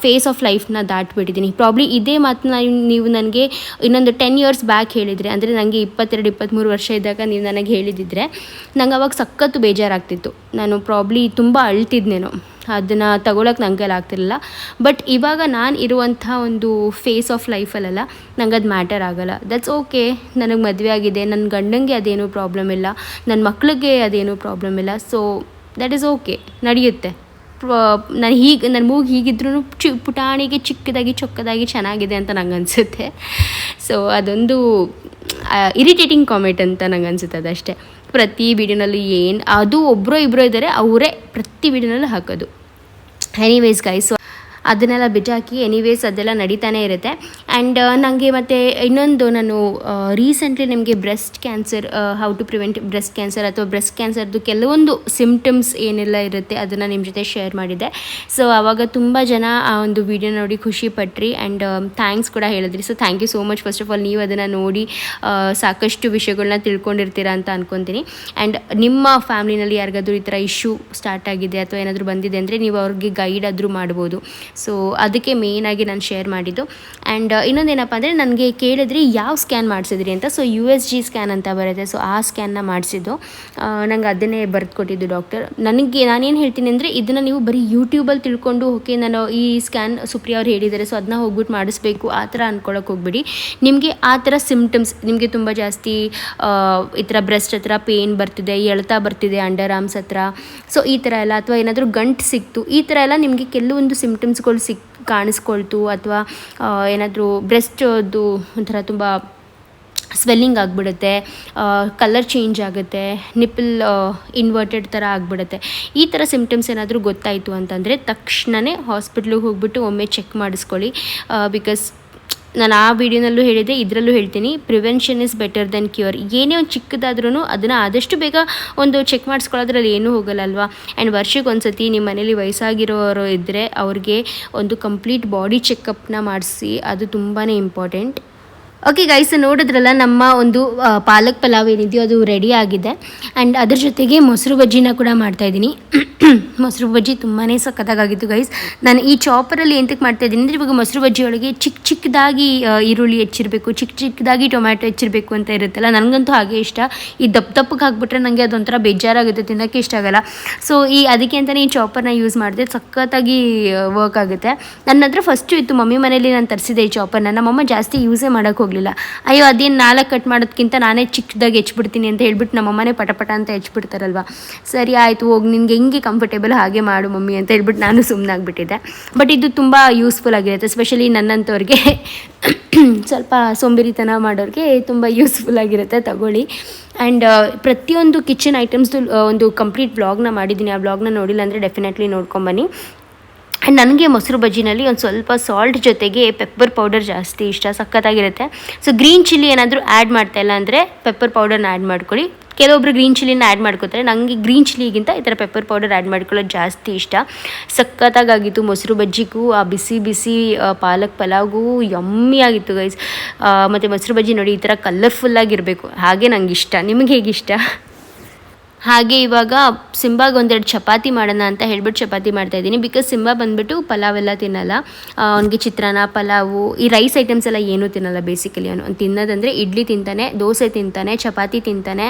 B: ಫೇಸ್ ಆಫ್ ಲೈಫ್ನ ದಾಟ್ಬಿಟ್ಟಿದ್ದೀನಿ. ಪ್ರಾಬ್ಲಿ ಇದೇ ಮಾತನ್ನ ನೀವು ನನಗೆ ಇನ್ನೊಂದು 10 ಇಯರ್ಸ್ ಬ್ಯಾಕ್ ಹೇಳಿದರೆ, ಅಂದರೆ ನನಗೆ 22-23 ವರ್ಷ ಇದ್ದಾಗ ನೀವು ನನಗೆ ಹೇಳಿದಿದ್ರೆ ನಂಗೆ ಅವಾಗ ಸಖತ್ತು ಬೇಜಾರಾಗ್ತಿತ್ತು. ನಾನು ಪ್ರಾಬ್ಲಿ ತುಂಬ ಅಳ್ತಿದ್ನೇನೋ, ಅದನ್ನು ತಗೊಳಕ್ಕೆ ನನಗೆ ಆಗ್ತಿರಲಿಲ್ಲ. ಬಟ್ ಇವಾಗ ನಾನು ಇರುವಂಥ ಒಂದು ಫೇಸ್ ಆಫ್ ಲೈಫಲ್ಲ ನಂಗೆ ಅದು ಮ್ಯಾಟರ್ ಆಗೋಲ್ಲ. That's okay. ನನಗೆ ಮದುವೆ ಆಗಿದೆ, ನನ್ನ ಗಂಡಂಗೆ ಅದೇನೂ ಪ್ರಾಬ್ಲಮ್ ಇಲ್ಲ, ನನ್ನ ಮಕ್ಳಿಗೆ ಅದೇನೂ ಪ್ರಾಬ್ಲಮ್ ಇಲ್ಲ. ಸೊ ದ್ಯಾಟ್ ಈಸ್ ಓಕೆ, ನಡೆಯುತ್ತೆ. ನನ್ನ ಮೂಗು ಹೀಗಿದ್ರೂ ಪುಟಾಣಿಗೆ ಚಿಕ್ಕದಾಗಿ ಚೊಕ್ಕದಾಗಿ ಚೆನ್ನಾಗಿದೆ ಅಂತ ನಂಗೆ ಅನಿಸುತ್ತೆ. ಸೊ ಅದೊಂದು ಇರಿಟೇಟಿಂಗ್ ಕಾಮೆಂಟ್ ಅಂತ ನಂಗೆ ಅನಿಸುತ್ತೆ ಅದಷ್ಟೇ. ಪ್ರತಿ ವಿಡಿಯೋನಲ್ಲಿ ಅದು ಒಬ್ಬರೋ ಇಬ್ಬರೋ ಇದ್ದಾರೆ, ಅವರೇ ಪ್ರತಿ ವಿಡಿಯೋನಲ್ಲಿ ಹಾಕೋದು. ಎನಿವೇಸ್ ಗೈಸ್, ಅದನ್ನೆಲ್ಲ ಬಿಟ್ಟಾಕಿ ಎನಿವೇಸ್ ಅದೆಲ್ಲ ನಡೀತಾನೆ ಇರುತ್ತೆ. ಆ್ಯಂಡ್ ನನಗೆ ಮತ್ತು ಇನ್ನೊಂದು, ನಾನು ರೀಸೆಂಟ್ಲಿ ನಿಮಗೆ breast cancer, how to prevent breast cancer ಅಥವಾ ಬ್ರೆಸ್ಟ್ ಕ್ಯಾನ್ಸರ್ದು ಕೆಲವೊಂದು ಸಿಮ್ಟಮ್ಸ್ ಏನೆಲ್ಲ ಇರುತ್ತೆ ಅದನ್ನು ನಿಮ್ಮ ಜೊತೆ ಶೇರ್ ಮಾಡಿದ್ದೆ. ಸೊ ಆವಾಗ ತುಂಬ ಜನ ಆ ಒಂದು ವಿಡಿಯೋ ನೋಡಿ ಖುಷಿ ಪಟ್ರಿ, ಆ್ಯಂಡ್ ಥ್ಯಾಂಕ್ಸ್ ಕೂಡ ಹೇಳಿದ್ರಿ. So thank you so much. First of all ನೀವು ಅದನ್ನು ನೋಡಿ ಸಾಕಷ್ಟು ವಿಷಯಗಳನ್ನ ತಿಳ್ಕೊಂಡಿರ್ತೀರ ಅಂತ ಅಂದ್ಕೊತೀನಿ. ಆ್ಯಂಡ್ ನಿಮ್ಮ ಫ್ಯಾಮ್ಲಿನಲ್ಲಿ ಯಾರಿಗಾದ್ರೂ ಈ ಥರ ಇಶ್ಯೂ ಸ್ಟಾರ್ಟ್ ಆಗಿದೆ ಅಥವಾ ಏನಾದರೂ ಬಂದಿದೆ ಅಂದರೆ ನೀವು ಅವ್ರಿಗೆ ಗೈಡ್ ಆದರೂ ಮಾಡ್ಬೋದು. ಸೊ ಅದಕ್ಕೆ ಮೇಯ್ನಾಗಿ ನಾನು ಶೇರ್ ಮಾಡಿದ್ದು. ಆ್ಯಂಡ್ ಇನ್ನೊಂದೇನಪ್ಪ ಅಂದರೆ ನನಗೆ ಕೇಳಿದ್ರಿ ಯಾವ ಸ್ಕ್ಯಾನ್ ಮಾಡಿಸಿದ್ರಿ ಅಂತ. ಸೊ USG ಸ್ಕ್ಯಾನ್ ಅಂತ ಬರುತ್ತೆ. ಸೊ ಆ ಸ್ಕ್ಯಾನ್ನ ಮಾಡಿಸಿದ್ದು, ನಂಗೆ ಅದನ್ನೇ ಬರೆದು ಕೊಟ್ಟಿದ್ದು ಡಾಕ್ಟರ್. ನಾನೇನು ಹೇಳ್ತೀನಿ ಅಂದರೆ, ಇದನ್ನು ನೀವು ಬರೀ ಯೂಟ್ಯೂಬಲ್ಲಿ ತಿಳ್ಕೊಂಡು ಓಕೆ ನಾನು ಈ ಸ್ಕ್ಯಾನ್ ಸುಪ್ರಿಯಾ ಅವ್ರು ಹೇಳಿದ್ದಾರೆ ಸೊ ಅದನ್ನ ಹೋಗ್ಬಿಟ್ಟು ಮಾಡಿಸ್ಬೇಕು ಆ ಥರ ಅಂದ್ಕೊಳ್ಳೋಕೆ ಹೋಗ್ಬಿಡಿ. ನಿಮಗೆ ಆ ಥರ ಸಿಮ್ಟಮ್ಸ್, ನಿಮಗೆ ತುಂಬ ಜಾಸ್ತಿ ಈ ಥರ ಬ್ರೆಸ್ಟ್ ಹತ್ರ ಪೇಯ್ನ್ ಬರ್ತಿದೆ, ಎಳ್ತಾ ಬರ್ತಿದೆ ಅಂಡರ್ ಆರ್ಮ್ಸ್ ಹತ್ರ, ಸೊ ಈ ಥರ ಎಲ್ಲ, ಅಥವಾ ಏನಾದರೂ ಗಂಟು ಸಿಕ್ತು, ಈ ಥರ ಎಲ್ಲ ನಿಮಗೆ ಕೆಲವೊಂದು ಸಿಮ್ಟಮ್ಸ್ಗಳು ಕಾಣಿಸ್ಕೊಳ್ತು, ಅಥವಾ ಏನಾದರೂ ಬ್ರೆಸ್ಟದು ಒಂಥರ ತುಂಬ ಸ್ವೆಲ್ಲಿಂಗ್ ಆಗಿಬಿಡುತ್ತೆ, ಕಲರ್ ಚೇಂಜ್ ಆಗುತ್ತೆ, ನಿಪ್ಪಲ್ ಇನ್ವರ್ಟೆಡ್ ಥರ ಆಗಿಬಿಡುತ್ತೆ. ಈ ಥರ ಸಿಮ್ಟಮ್ಸ್ ಏನಾದರೂ ಗೊತ್ತಾಯಿತು ಅಂತಂದರೆ ತಕ್ಷಣವೇ ಹಾಸ್ಪಿಟ್ಲಿಗೆ ಹೋಗ್ಬಿಟ್ಟು ಒಮ್ಮೆ ಚೆಕ್ ಮಾಡಿಸ್ಕೊಳ್ಳಿ. ಬಿಕಾಸ್ ನಾನು ಆ ವಿಡಿಯೋನಲ್ಲೂ ಹೇಳಿದೆ, ಇದರಲ್ಲೂ ಹೇಳ್ತೀನಿ, prevention is better then cure. ಏನೇ ಒಂದು ಚಿಕ್ಕದಾದ್ರೂ ಅದನ್ನು ಆದಷ್ಟು ಬೇಗ ಒಂದು ಚೆಕ್ ಮಾಡಿಸ್ಕೊಳ್ಳೋದ್ರಲ್ಲಿ ಏನೂ ಹೋಗಲ್ಲ ಅಲ್ವಾ. ಆ್ಯಂಡ್ ವರ್ಷಕ್ಕೆ ಒಂದು ಸತಿ ನಿಮ್ಮ ಮನೇಲಿ ವಯಸ್ಸಾಗಿರೋರು ಇದ್ದರೆ ಅವ್ರಿಗೆ ಒಂದು ಕಂಪ್ಲೀಟ್ ಬಾಡಿ ಚೆಕಪ್ನ ಮಾಡಿಸಿ, ಅದು ತುಂಬಾ ಇಂಪಾರ್ಟೆಂಟ್. ಓಕೆ ಗೈಸ್, ನೋಡಿದ್ರಲ್ಲ ನಮ್ಮ ಒಂದು ಪಾಲಕ್ ಪಲಾವ್ ಏನಿದೆಯೋ ಅದು ರೆಡಿ ಆಗಿದೆ. ಆ್ಯಂಡ್ ಅದ್ರ ಜೊತೆಗೆ ಮೊಸರು ಬಜ್ಜಿನ ಕೂಡ ಮಾಡ್ತಾಯಿದ್ದೀನಿ. ಮೊಸರು ಬಜ್ಜಿ ತುಂಬಾ ಸಖತ್ತಾಗಿತ್ತು ಗೈಸ್. ನಾನು ಈ ಚಾಪರಲ್ಲಿ ಎಂತಕ್ಕೆ ಮಾಡ್ತಾಯಿದ್ದೀನಿ ಅಂದರೆ, ಇವಾಗ ಮೊಸರು ಬಜ್ಜಿ ಒಳಗೆ ಚಿಕ್ಕದಾಗಿ ಈರುಳ್ಳಿ ಹೆಚ್ಚಿರಬೇಕು, ಚಿಕ್ಕದಾಗಿ ಟೊಮ್ಯಾಟೊ ಹೆಚ್ಚಿರಬೇಕು ಅಂತ ಇರುತ್ತಲ್ಲ, ನನಗಂತೂ ಹಾಗೆ ಇಷ್ಟ. ಈ ದಪ್ಪಗೆ ಹಾಕ್ಬಿಟ್ರೆ ನನಗೆ ಅದೊಂಥರ ಬೇಜಾರಾಗುತ್ತೆ, ತಿನ್ನೋಕ್ಕೆ ಇಷ್ಟ ಆಗಲ್ಲ. ಸೊ ಅದಕ್ಕೆ ಅಂತಲೇ ಈ ಚಾಪರ್ನ ಯೂಸ್ ಮಾಡಿದೆ, ಸಖತ್ತಾಗಿ ವರ್ಕ್ ಆಗುತ್ತೆ. ನನ್ನ ಹತ್ರ ಫಸ್ಟು ಇತ್ತು, ಮಮ್ಮಿ ಮನೇಲಿ ನಾನು ತರಿಸಿದೆ ಈ ಚಾಪರ್ನ. ನಮ್ಮಮ್ಮ ಜಾಸ್ತಿ ಯೂಸೇ ಮಾಡೋಕ್ಕೆ ಹೋಗಲಿಲ್ಲ. ಅಯ್ಯೋ ಅದೇನು 4 ಕಟ್ ಮಾಡೋದಕ್ಕಿಂತ ನಾನೇ ಚಿಕ್ಕದಾಗಿ ಹೆಚ್ಚಿಬಿಡ್ತೀನಿ ಅಂತ ಹೇಳ್ಬಿಟ್ಟು ನಮ್ಮಮ್ಮನೇ ಪಟ ಅಂತ ಹೆಚ್ಚಿಬಿಡ್ತಾರಲ್ವ. ಸರಿ ಆಯಿತು, ಹೋಗಿ ನಿನ್ಗೆ ಹೆಂಗೆ ಕಂಫರ್ಟೇಬಲ್ ಹಾಗೆ ಮಾಡು ಮಮ್ಮಿ ಅಂತ ಹೇಳ್ಬಿಟ್ಟು ನಾನು ಸುಮ್ಮನಾಗ್ಬಿಟ್ಟಿದ್ದೆ. ಬಟ್ ಇದು ತುಂಬ ಯೂಸ್ಫುಲ್ ಆಗಿರುತ್ತೆ, ಎಸ್ಪೆಷಲಿ ನನ್ನಂಥವ್ರಿಗೆ ಸ್ವಲ್ಪ ಸೋಂಬೇರಿತನ ಮಾಡೋರಿಗೆ ತುಂಬ ಯೂಸ್ಫುಲ್ ಆಗಿರುತ್ತೆ, ತಗೊಳ್ಳಿ. ಆ್ಯಂಡ್ ಪ್ರತಿಯೊಂದು ಕಿಚನ್ ಐಟಮ್ಸ್ದು ಒಂದು ಕಂಪ್ಲೀಟ್ ವ್ಲಾಗ್ನ ಮಾಡಿದ್ದೀನಿ. ಆ ವ್ಲಾಗ್ನ ನೋಡಿಲ್ಲ ಅಂದರೆ ಡೆಫಿನೆಟ್ಲಿ ನೋಡ್ಕೊಂಬನ್ನಿ. ಆ್ಯಂಡ್ ನನಗೆ ಮೊಸರು ಬಜ್ಜಿನಲ್ಲಿ ಒಂದು ಸ್ವಲ್ಪ ಸಾಲ್ಟ್ ಜೊತೆಗೆ ಪೆಪ್ಪರ್ ಪೌಡರ್ ಜಾಸ್ತಿ ಇಷ್ಟ, ಸಖತ್ತಾಗಿರುತ್ತೆ. ಸೊ ಗ್ರೀನ್ ಚಿಲ್ಲಿ ಏನಾದರೂ ಆ್ಯಡ್ ಮಾಡ್ತಾಯಿಲ್ಲ ಅಂದರೆ ಪೆಪ್ಪರ್ ಪೌಡರ್ನ ಆ್ಯಡ್ ಮಾಡ್ಕೊಳ್ಳಿ. ಕೆಲವೊಬ್ರು ಗ್ರೀನ್ ಚಿಲ್ಲಿನ ಆ್ಯಡ್ ಮಾಡ್ಕೋತಾರೆ, ನನಗೆ ಗ್ರೀನ್ ಚಿಲ್ಲಿಗಿಂತ ಈ ಥರ ಪೆಪ್ಪರ್ ಪೌಡರ್ ಆ್ಯಡ್ ಮಾಡ್ಕೊಳ್ಳೋದು ಜಾಸ್ತಿ ಇಷ್ಟ. ಸಖತ್ತಾಗಿತ್ತು ಮೊಸರು ಬಜ್ಜಿಗೂ ಆ ಬಿಸಿ ಬಿಸಿ ಪಾಲಕ್ ಪಲಾವ್ಗೂ ಯಮ್ಮಿ ಆಗಿತ್ತು ಗೈಸ್. ಮತ್ತು ಮೊಸರು ಬಜ್ಜಿ ನೋಡಿ ಈ ಥರ ಕಲರ್ಫುಲ್ಲಾಗಿರಬೇಕು, ಹಾಗೆ ನನಗೆ ಇಷ್ಟ. ನಿಮಗೆ ಹೇಗಿಷ್ಟ? ಹಾಗೆ ಇವಾಗ ಸಿಂಬಾಗೆ ಒಂದೆರಡು ಚಪಾತಿ ಮಾಡೋಣ ಅಂತ ಹೇಳ್ಬಿಟ್ಟು ಚಪಾತಿ ಮಾಡ್ತಾಯಿದ್ದೀನಿ. ಬಿಕಾಸ್ ಸಿಂಬಾ ಬಂದುಬಿಟ್ಟು ಪಲಾವೆಲ್ಲ ತಿನ್ನಲ್ಲ, ಅವ್ನಿಗೆ ಚಿತ್ರಾನ್ನ, ಪಲಾವು, ಈ ರೈಸ್ ಐಟಮ್ಸ್ ಎಲ್ಲ ಏನೂ ತಿನ್ನಲ್ಲ ಬೇಸಿಕಲಿ. ಅವ್ನು ತಿನ್ನೋದಂದರೆ ಇಡ್ಲಿ ತಿಂತಾನೆ, ದೋಸೆ ತಿಂತಾನೆ, ಚಪಾತಿ ತಿಂತಾನೆ,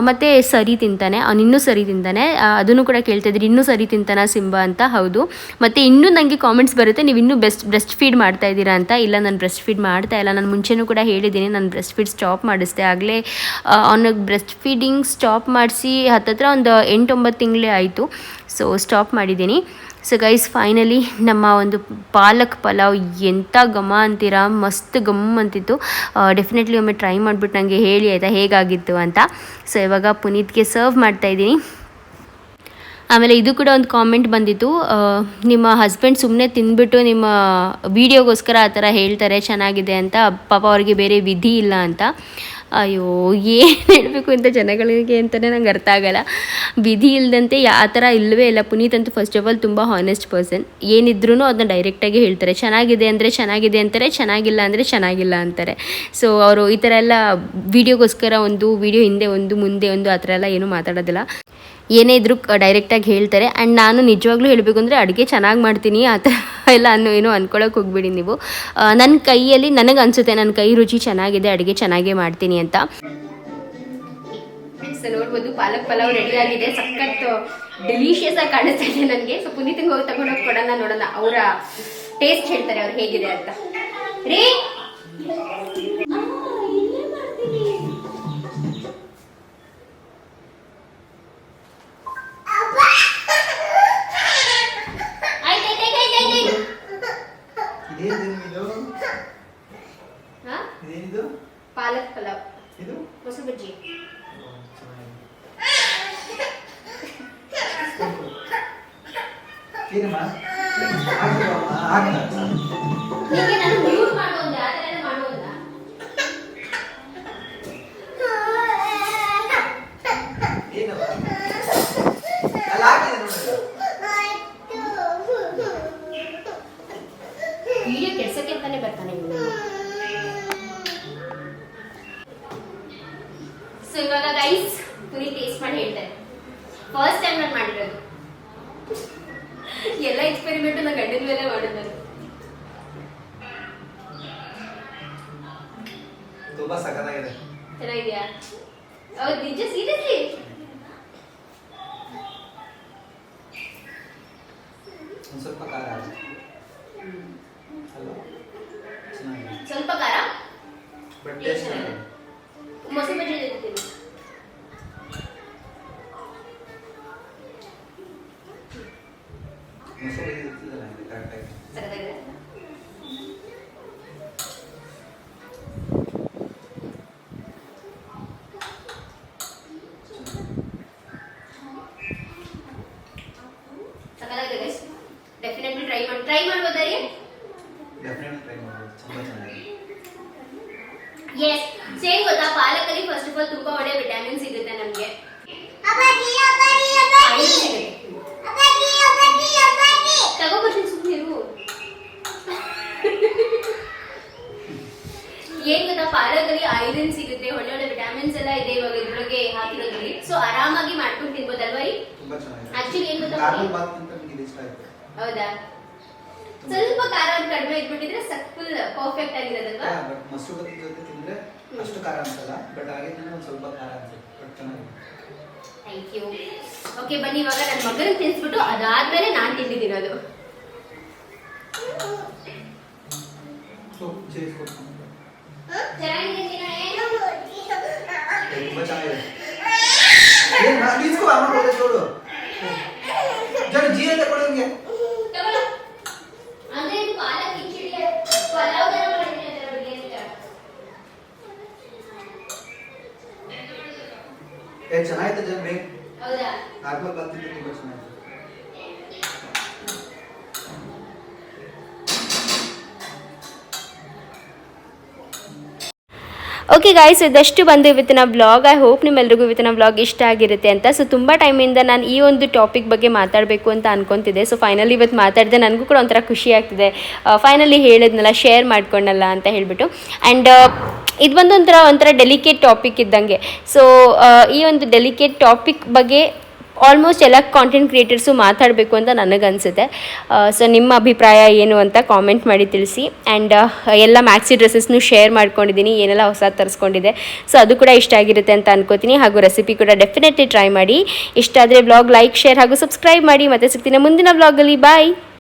B: ಮತ್ತು ಸರಿ ತಿಂತಾನೆ. ಇನ್ನೂ ಸರಿ ತಿಂತಾನೆ, ಅದನ್ನು ಕೂಡ ಕೇಳ್ತಾಯಿದ್ರಿ, ಇನ್ನೂ ಸರಿ ತಿಂತಾನೆ ಸಿಂಬಾ ಅಂತ. ಹೌದು. ಮತ್ತು ಇನ್ನೂ ನನಗೆ ಕಾಮೆಂಟ್ಸ್ ಬರುತ್ತೆ, ನೀವು ಇನ್ನೂ ಬ್ರೆಸ್ಟ್ ಫೀಡ್ ಮಾಡ್ತಾಯಿದ್ದೀರಾ ಅಂತ. ಇಲ್ಲ, ನಾನು ಬ್ರೆಸ್ಟ್ ಫೀಡ್ ಮಾಡ್ತಾಯಿಲ್ಲ. ನಾನು ಮುಂಚೆನೂ ಕೂಡ ಹೇಳಿದ್ದೀನಿ, ನಾನು ಬ್ರೆಸ್ಟ್ ಫೀಡ್ ಸ್ಟಾಪ್ ಮಾಡಿಸ್ದೆ. ಆಗಲೇ ಅವ್ನಿಗೆ ಬ್ರೆಸ್ಟ್ ಫೀಡಿಂಗ್ ಸ್ಟಾಪ್ ಮಾಡಿಸಿ ಹತ್ತತ್ರ ಒಂದು 8-9 ತಿಂಗಳೇ ಆಯಿತು. ಸೊ ಸ್ಟಾಪ್ ಮಾಡಿದ್ದೀನಿ. ಸೊ ಗೈಸ್, ಫೈನಲಿ ನಮ್ಮ ಒಂದು ಪಾಲಕ್ ಪಲಾವ್ ಎಂಥ ಘಮ ಅಂತೀರಾ, ಮಸ್ತ್ ಗಮ್ ಅಂತಿತ್ತು. ಡೆಫಿನೆಟ್ಲಿ ಒಮ್ಮೆ ಟ್ರೈ ಮಾಡಿಬಿಟ್ಟು ನನಗೆ ಹೇಳಿ ಆಯಿತಾ ಹೇಗಾಗಿತ್ತು ಅಂತ. ಸೊ ಇವಾಗ ಪುನೀತ್ಗೆ ಸರ್ವ್ ಮಾಡ್ತಾಯಿದ್ದೀನಿ. ಆಮೇಲೆ ಇದು ಕೂಡ ಒಂದು ಕಾಮೆಂಟ್ ಬಂದಿತ್ತು, ನಿಮ್ಮ ಹಸ್ಬೆಂಡ್ ಸುಮ್ಮನೆ ತಿಂದ್ಬಿಟ್ಟು ನಿಮ್ಮ ವೀಡಿಯೋಗೋಸ್ಕರ ಆ ಥರ ಹೇಳ್ತಾರೆ ಚೆನ್ನಾಗಿದೆ ಅಂತ, ಪಾಪ ಅವ್ರಿಗೆ ಬೇರೆ ವಿಧಿ ಇಲ್ಲ ಅಂತ. ಅಯ್ಯೋ, ಏನು ಹೇಳಬೇಕು ಅಂತ ಜನಗಳಿಗೆ ಅಂತಲೇ ನಂಗೆ ಅರ್ಥ ಆಗಲ್ಲ. ವಿಧಿ ಇಲ್ಲದಂತೆ ಆ ಥರ ಇಲ್ಲವೇ ಇಲ್ಲ. ಪುನೀತ್ ಅಂತೂ ಫಸ್ಟ್ ಆಫ್ ಆಲ್ ತುಂಬ ಹಾನೆಸ್ಟ್ ಪರ್ಸನ್. ಏನಿದ್ರೂ ಅದನ್ನ ಡೈರೆಕ್ಟಾಗಿ ಹೇಳ್ತಾರೆ. ಚೆನ್ನಾಗಿದೆ ಅಂದರೆ ಚೆನ್ನಾಗಿದೆ ಅಂತಾರೆ, ಚೆನ್ನಾಗಿಲ್ಲ ಅಂದರೆ ಚೆನ್ನಾಗಿಲ್ಲ ಅಂತಾರೆ. ಸೊ ಅವರು ಈ ಥರ ಎಲ್ಲ ವೀಡಿಯೋಗೋಸ್ಕರ ಒಂದು ವೀಡಿಯೋ ಹಿಂದೆ ಒಂದು ಮುಂದೆ ಒಂದು ಆ ಥರ ಎಲ್ಲ ಏನೂ ಮಾತಾಡೋದಿಲ್ಲ. ಏನೇ ಇದ್ರೂ ಡೈರೆಕ್ಟಾಗಿ ಹೇಳ್ತಾರೆ. ಆ್ಯಂಡ್ ನಾನು ನಿಜವಾಗ್ಲೂ ಹೇಳಬೇಕು ಅಂದರೆ ಅಡುಗೆ ಚೆನ್ನಾಗಿ ಮಾಡ್ತೀನಿ ಆ ಥರ ಎಲ್ಲ ಏನೋ ಅಂದ್ಕೊಳ್ಳೋಕೆ ಹೋಗ್ಬಿಡಿ ನೀವು. ನನ್ನ ಕೈಯಲ್ಲಿ ನನಗೆ ಅನಿಸುತ್ತೆ ನನ್ನ ಕೈ ರುಚಿ ಚೆನ್ನಾಗಿದೆ, ಅಡುಗೆ ಚೆನ್ನಾಗೇ ಮಾಡ್ತೀನಿ ಅಂತ. ಸೊ ನೋಡ್ಬೋದು, ಪಾಲಕ್ ಪಲಾವ್ ರೆಡಿ ಆಗಿದೆ. ಸಖತ್ ಡೆಲಿಷಿಯಸ್ ಆಗಿ ಕಾಣಿಸ್ತಾ ಇದೆ ನನಗೆ. ಸೊ ಪುನೀತಿಂಗ್ ಹೋಗಿ ತಗೊಂಡೋಗಿ ಕೊಡೋಣ, ನೋಡೋಣ ಅವರ ಟೇಸ್ಟ್ ಹೇಳ್ತಾರೆ ಅವ್ರು ಹೇಗಿದೆ ಅಂತ. ರೀ ಪಾಲಕ್ ಪಲಾವ್, ಮೊಸರು ಬಜ್ಜಿ. ನಿಮಗೆ ನಾನು ಮ್ಯೂಟ್ ಮಾಡೋದು ಆ ಥರ ಮಾಡೋದಾ? ವಿಡಿಯೋ ಕೆಡ್ಸಕ್ಕೆ ಅಂತಾನೆ ಬರ್ತಾನೆ. ಸೊ ಇವಾಗ ಗೈಸ್ ಪುನೀತ್ ಟೇಸ್ಟ್ ಮಾಡಿ ಹೇಳ್ತಾರೆ. ಫಸ್ಟ್ ಟೈಮ್ ನಾನು ಮಾಡಿರೋದು, ಎಲ್ಲ ಎಕ್ಸ್ಪೆರಿಮೆಂಟ್ ನನ್ನ ಗಂಡನ ಮೇಲೆ ಮಾಡಿದ್ರು.
A: ತುಂಬಾ ಸಖತ್ತಾಗಿದೆ.
B: ಚೆನ್ನಾಗಿದೆಯಾ? ಹೌದು, ನಿಜ ಸೀರಿಯಸ್ಲಿ.
A: ಸ್ವಲ್ಪ ಖಾರ
B: ಸ್ವಲ್ಪ ಖಾರ,
A: ಬಟ್ ಟೇಸ್ಟ್ ಚೆನ್ನಾಗಿದೆ.
B: ಮೊಸರು ಬಜ್ಜಿ ಇರ್ತೀನಿ.
A: ಮೊಸರು ಬಜ್ಜಿ ಇರ್ತಿದಲ್ಲ ಕರೆಕ್ಟಾಗಿ.
B: ಸೇಮ್ ಗೊತ್ತಾ, ಪಾಲಕಲ್ಲಿ ಫಸ್ಟ್ ಆಫ್ ಆಲ್ ತುಂಬಾ ಒಳ್ಳೆ ವಿಟಮಿನ್ ಸಿಗುತ್ತೆ ನಮ್ಗೆ. ತಗೋಬರ್ತೀನಿ ಸುಮ್ಮನೆ ಇರು. ಏನ್ ಗೊತ್ತಾ, ಪಾಲಕಲ್ಲಿ ಐರನ್ ಸಿಗುತ್ತೆ, ಒಳ್ಳೆ ಒಳ್ಳೆ ವಿಟಮಿನ್ಸ್ ಎಲ್ಲ ಇದೆ ಇವಾಗ ಇದ್ರೊಳಗೆ ಹಾಕಿರೋದ್ರಲ್ಲಿ. ಸೊ ಆರಾಮಾಗಿ ಮಾಡ್ಕೊಂಡು ತಿನ್ಬೋದಲ್ವಾ?
A: ತುಂಬಾ ಚೆನ್ನಾಗಿದೆ.
B: ಆಕ್ಚುಲಿ ಏನ್ ಗೊತ್ತಾ,
A: ನಾರ್ಮಲ್ ಬಾತ್ ಅಂತ ನನಗೆ ಇದು ಇಷ್ಟ ಆಯ್ತು.
B: ಹೌದಾ? ಸ್ವಲ್ಪ ಖಾರ ಕಡಿಮೆ ಇಟ್ಬಿಟ್ಟಿದ್ರೆ ಫುಲ್ ಪರ್ಫೆಕ್ಟ್ ಆಗಿರೋದಲ್ವಾ?
A: ಬಟ್ ಮೊಸರು ಬತ್ತಿ ಜೊತೆ ತಿಂದ್ರೆ ಅಷ್ಟು ಖಾರ ಅನ್ಸಲ್ಲ, ಬಟ್ ಹಾಗೆ ತಿಂದ್ರೆ ಒಂದು ಸ್ವಲ್ಪ ಖಾರ ಅನ್ಸುತ್ತೆ, ಬಟ್ ಚೆನ್ನಾಗಿದೆ.
B: Thank you. ಓಕೆ ಬನ್ನಿ, ಇವಾಗ ನನ್ನ ಮಗನ ತಿನ್ಸ್ಬಿಟ್ಟು ಅದಾದ್ಮೇಲೆ ನಾನು ತಿಂಡಿ ತಿನ್ನೋದು.
A: ಸೊ ಚೇಸ್ ಕೊಡ್ತೀನಿ.
B: ಚೆನ್ನಾಗಿದೆ.
A: ತುಂಬಾ ಚೆನ್ನಾಗಿದೆ. ಏನ್ ನಾ ಇಸ್ಕೋ ಅಮ್ಮ ಕೊಡೋದು ನೋಡು. ಜನ ಜಿ ಅಂತ ಕೊಡು ನಿಮಗೆ.
B: ಅಂದ್ರೆ ಇದು ಪಾಲಕ್ ಕಿಚಡಿ ಪಲಾವ್ ತರ ಮಾಡಿದ್ರೆ ಅದರ ಬಗ್ಗೆ ಅಂತ.
A: ಚೆನ್ನಾಗಿತ್ತು ಜನ ಬೇಗ.
B: ಹೌದಾ?
A: ನಾರ್ಮಲ್ ಬಾತ್ ತಿಂದ್ರೆ ತುಂಬಾ ಚೆನ್ನಾಗಿದೆ.
B: ಓಕೆ ಗಾಯ್ಸ್, ಇದಷ್ಟು ಬಂದು ಇವತ್ತಿನ ವ್ಲಾಗ್. ಐ ಹೋಪ್ ನಿಮ್ಮೆಲ್ರಿಗೂ ಇವತ್ತಿನ ವ್ಲಾಗ್ ಇಷ್ಟ ಆಗಿರುತ್ತೆ ಅಂತ. ಸೊ ತುಂಬ ಟೈಮಿಂದ ನಾನು ಈ ಒಂದು ಟಾಪಿಕ್ ಬಗ್ಗೆ ಮಾತಾಡಬೇಕು ಅಂತ ಅನ್ಕೊತಿದ್ದೆ. ಸೊ ಫೈನಲಿ ಇವತ್ತು ಮಾತಾಡಿದೆ, ನನಗೂ ಕೂಡ ಒಂಥರ ಖುಷಿ ಆಗ್ತಿದೆ. ಫೈನಲಿ ಹೇಳಿದ್ನಲ್ಲ, ಶೇರ್ ಮಾಡ್ಕೊಂಡಲ್ಲ ಅಂತ ಹೇಳಿಬಿಟ್ಟು. ಆ್ಯಂಡ್ ಇದು ಬಂದು ಒಂಥರ ಡೆಲಿಕೇಟ್ ಟಾಪಿಕ್ ಇದ್ದಂಗೆ. ಸೊ ಈ ಒಂದು ಡೆಲಿಕೇಟ್ ಟಾಪಿಕ್ ಬಗ್ಗೆ ಆಲ್ಮೋಸ್ಟ್ ಎಲ್ಲ ಕಾಂಟೆಂಟ್ ಕ್ರಿಯೇಟರ್ಸು ಮಾತಾಡಬೇಕು ಅಂತ ನನಗನ್ಸುತ್ತೆ. ಸೊ ನಿಮ್ಮ ಅಭಿಪ್ರಾಯ ಏನು ಅಂತ ಕಾಮೆಂಟ್ ಮಾಡಿ ತಿಳಿಸಿ. ಆ್ಯಂಡ್ ಎಲ್ಲ ಮ್ಯಾಕ್ಸಿ ಡ್ರೆಸ್ಸಸ್ನು ಶೇರ್ ಮಾಡ್ಕೊಂಡಿದ್ದೀನಿ, ಏನೆಲ್ಲ ಹೊಸ ತರಿಸ್ಕೊಂಡಿದೆ. ಸೊ ಅದು ಕೂಡ ಇಷ್ಟ ಆಗಿರುತ್ತೆ ಅಂತ ಅನ್ಕೋತೀನಿ. ಹಾಗೂ ರೆಸಿಪಿ ಕೂಡ ಡೆಫಿನೆಟ್ಲಿ ಟ್ರೈ ಮಾಡಿ. ಇಷ್ಟ ಆದರೆ ವ್ಲಾಗ್ ಲೈಕ್, ಶೇರ್ ಹಾಗೂ ಸಬ್ಸ್ಕ್ರೈಬ್ ಮಾಡಿ. ಮತ್ತೆ ಸಿಗ್ತೀನಿ ಮುಂದಿನ ವ್ಲಾಗಲ್ಲಿ. ಬಾಯ್.